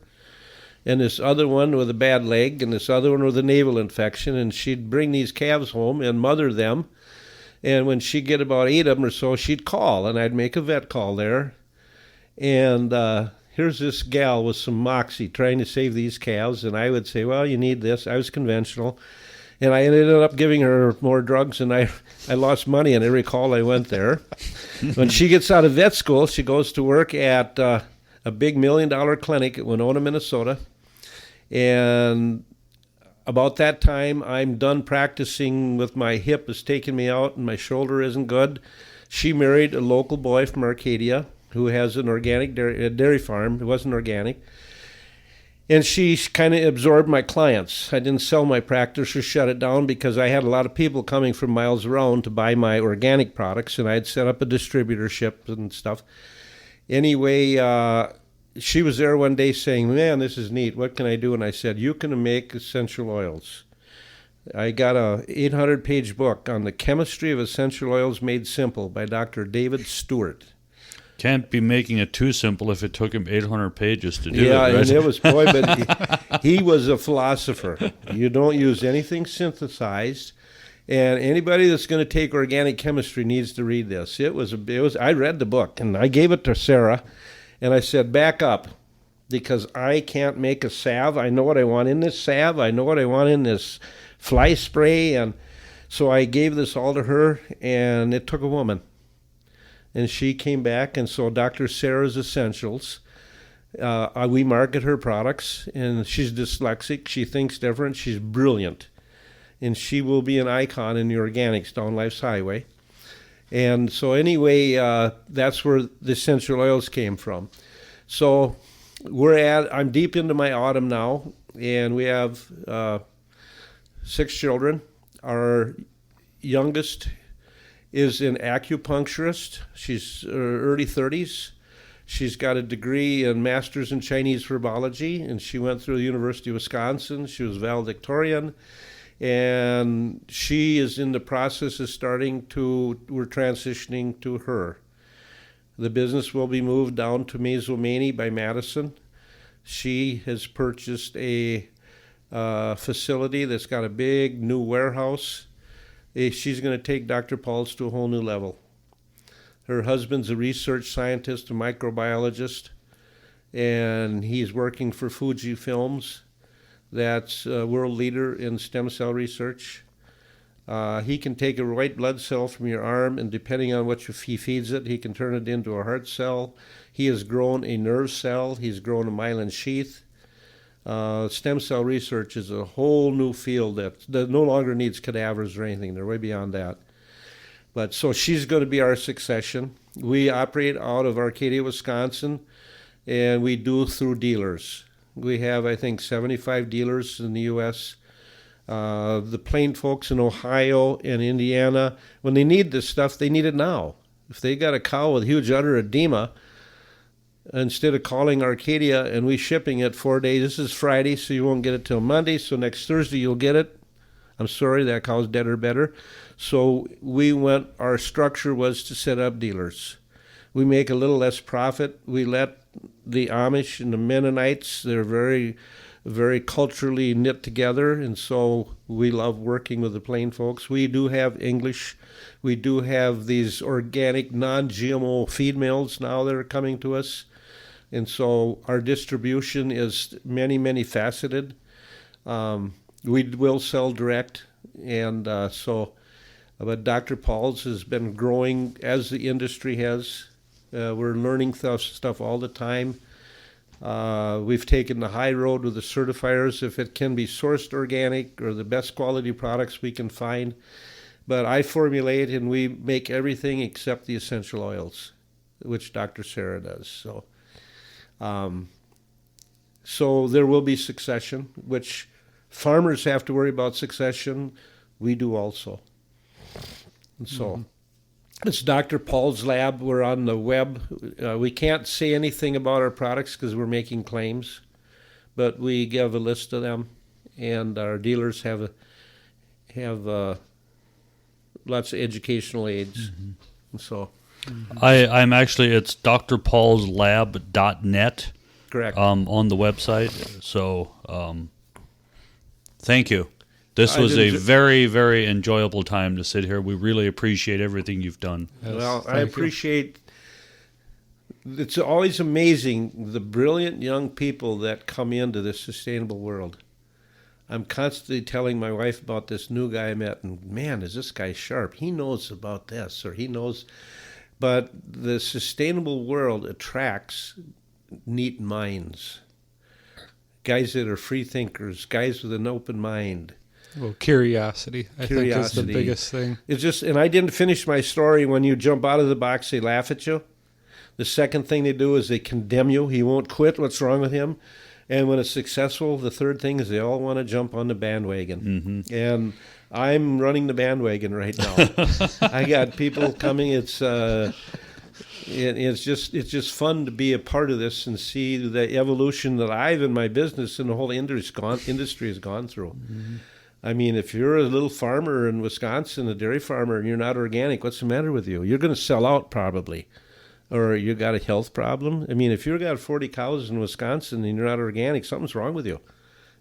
and this other one with a bad leg, and this other one with a navel infection, and she'd bring these calves home and mother them, and when she'd get about 8 of them or so, she'd call, and I'd make a vet call there, and here's this gal with some moxie trying to save these calves, and I would say, well, you need this. I was conventional. And I ended up giving her more drugs, and I lost money on every call I went there. When she gets out of vet school, she goes to work at a big $1 million clinic at Winona, Minnesota. And about that time, I'm done practicing with my hip is taking me out and my shoulder isn't good. She married a local boy from Arcadia who has an organic dairy farm. It wasn't organic. And she kind of absorbed my clients. I didn't sell my practice or shut it down because I had a lot of people coming from miles around to buy my organic products, and I had set up a distributorship and stuff. Anyway, she was there one day saying, "Man, this is neat. What can I do?" And I said, "You can make essential oils." I got a 800-page book on the chemistry of essential oils made simple by Dr. David Stewart. Can't be making it too simple if it took him 800 pages to do it. Yeah, Right? and it was, boy, but he was a philosopher. You don't use anything synthesized, and anybody that's going to take organic chemistry needs to read this. It was. I read the book, and I gave it to Sarah, and I said, "Back up, because I can't make a salve. I know what I want in this salve. I know what I want in this fly spray," and so I gave this all to her, and it took a woman. And she came back, and so Dr. Sarah's Essentials, we market her products, and she's dyslexic. She thinks different. She's brilliant. And she will be an icon in the organics down Life's Highway. And so anyway, that's where the essential oils came from. So I'm deep into my autumn now, and we have 6 children. Our youngest is an acupuncturist. She's early 30s. She's got a degree in master's in Chinese herbology, and she went through the University of Wisconsin. She was valedictorian, and she is in the process of we're transitioning to her. The business will be moved down to Mazomanie by Madison. She has purchased a facility that's got a big new warehouse. She's going to take Dr. Paul's to a whole new level. Her husband's a research scientist, a microbiologist, and he's working for Fuji Films. That's a world leader in stem cell research. He can take a white blood cell from your arm, and depending on what he feeds it, he can turn it into a heart cell. He has grown a nerve cell. He's grown a myelin sheath. Stem cell research is a whole new field that no longer needs cadavers or anything. They're way beyond that. But so she's going to be our succession. We operate out of Arcadia, Wisconsin, and we do through dealers. We have, I think, 75 dealers in the U.S. The plain folks in Ohio and Indiana, when they need this stuff, they need it now. If they got a cow with huge udder edema, instead of calling Arcadia and we shipping it 4 days, this is Friday, so you won't get it till Monday, so next Thursday you'll get it. I'm sorry, that cow's dead or better. So our structure was to set up dealers. We make a little less profit. We let the Amish and the Mennonites, they're very, very culturally knit together, and so we love working with the plain folks. We do have English. We do have these organic, non-GMO feed mills now that are coming to us. And so our distribution is many, many faceted. We will sell direct, and but Dr. Paul's has been growing as the industry has. We're learning stuff all the time. We've taken the high road with the certifiers if it can be sourced organic or the best quality products we can find. But I formulate and we make everything except the essential oils, which Dr. Sarah does. So there will be succession, which farmers have to worry about succession. We do also. And so it's Dr. Paul's Lab. We're on the web. We can't say anything about our products because we're making claims, but we give a list of them, and our dealers have lots of educational aids. And so I'm actually, it's drpaulslab.net. Correct. On the website. So thank you. This was a very, very enjoyable time to sit here. We really appreciate everything you've done. Yes, well, I appreciate. It's always amazing the brilliant young people that come into this sustainable world. I'm constantly telling my wife about this new guy I met, and man, is this guy sharp. He knows about this, or he knows. But the sustainable world attracts neat minds, guys that are free thinkers, guys with an open mind. Well, curiosity, I think, is the biggest thing. It's just, and I didn't finish my story. When you jump out of the box, they laugh at you. The second thing they do is they condemn you. He won't quit. What's wrong with him? And when it's successful, the third thing is they all want to jump on the bandwagon. And I'm running the bandwagon right now. I got people coming. It's just fun to be a part of this and see the evolution that I've in my business and the whole industry has gone through. I mean, if you're a little farmer in Wisconsin, a dairy farmer, and you're not organic, what's the matter with you? You're going to sell out probably. Or you got a health problem. I mean, if you've got 40 cows in Wisconsin and you're not organic, something's wrong with you.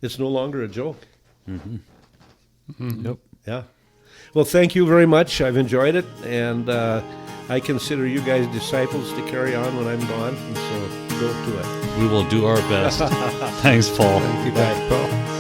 It's no longer a joke. Yep. Yeah. Well, thank you very much. I've enjoyed it, and I consider you guys disciples to carry on when I'm gone, and so go to it. We will do our best. Thanks, Paul. Thank you, Dr. Paul.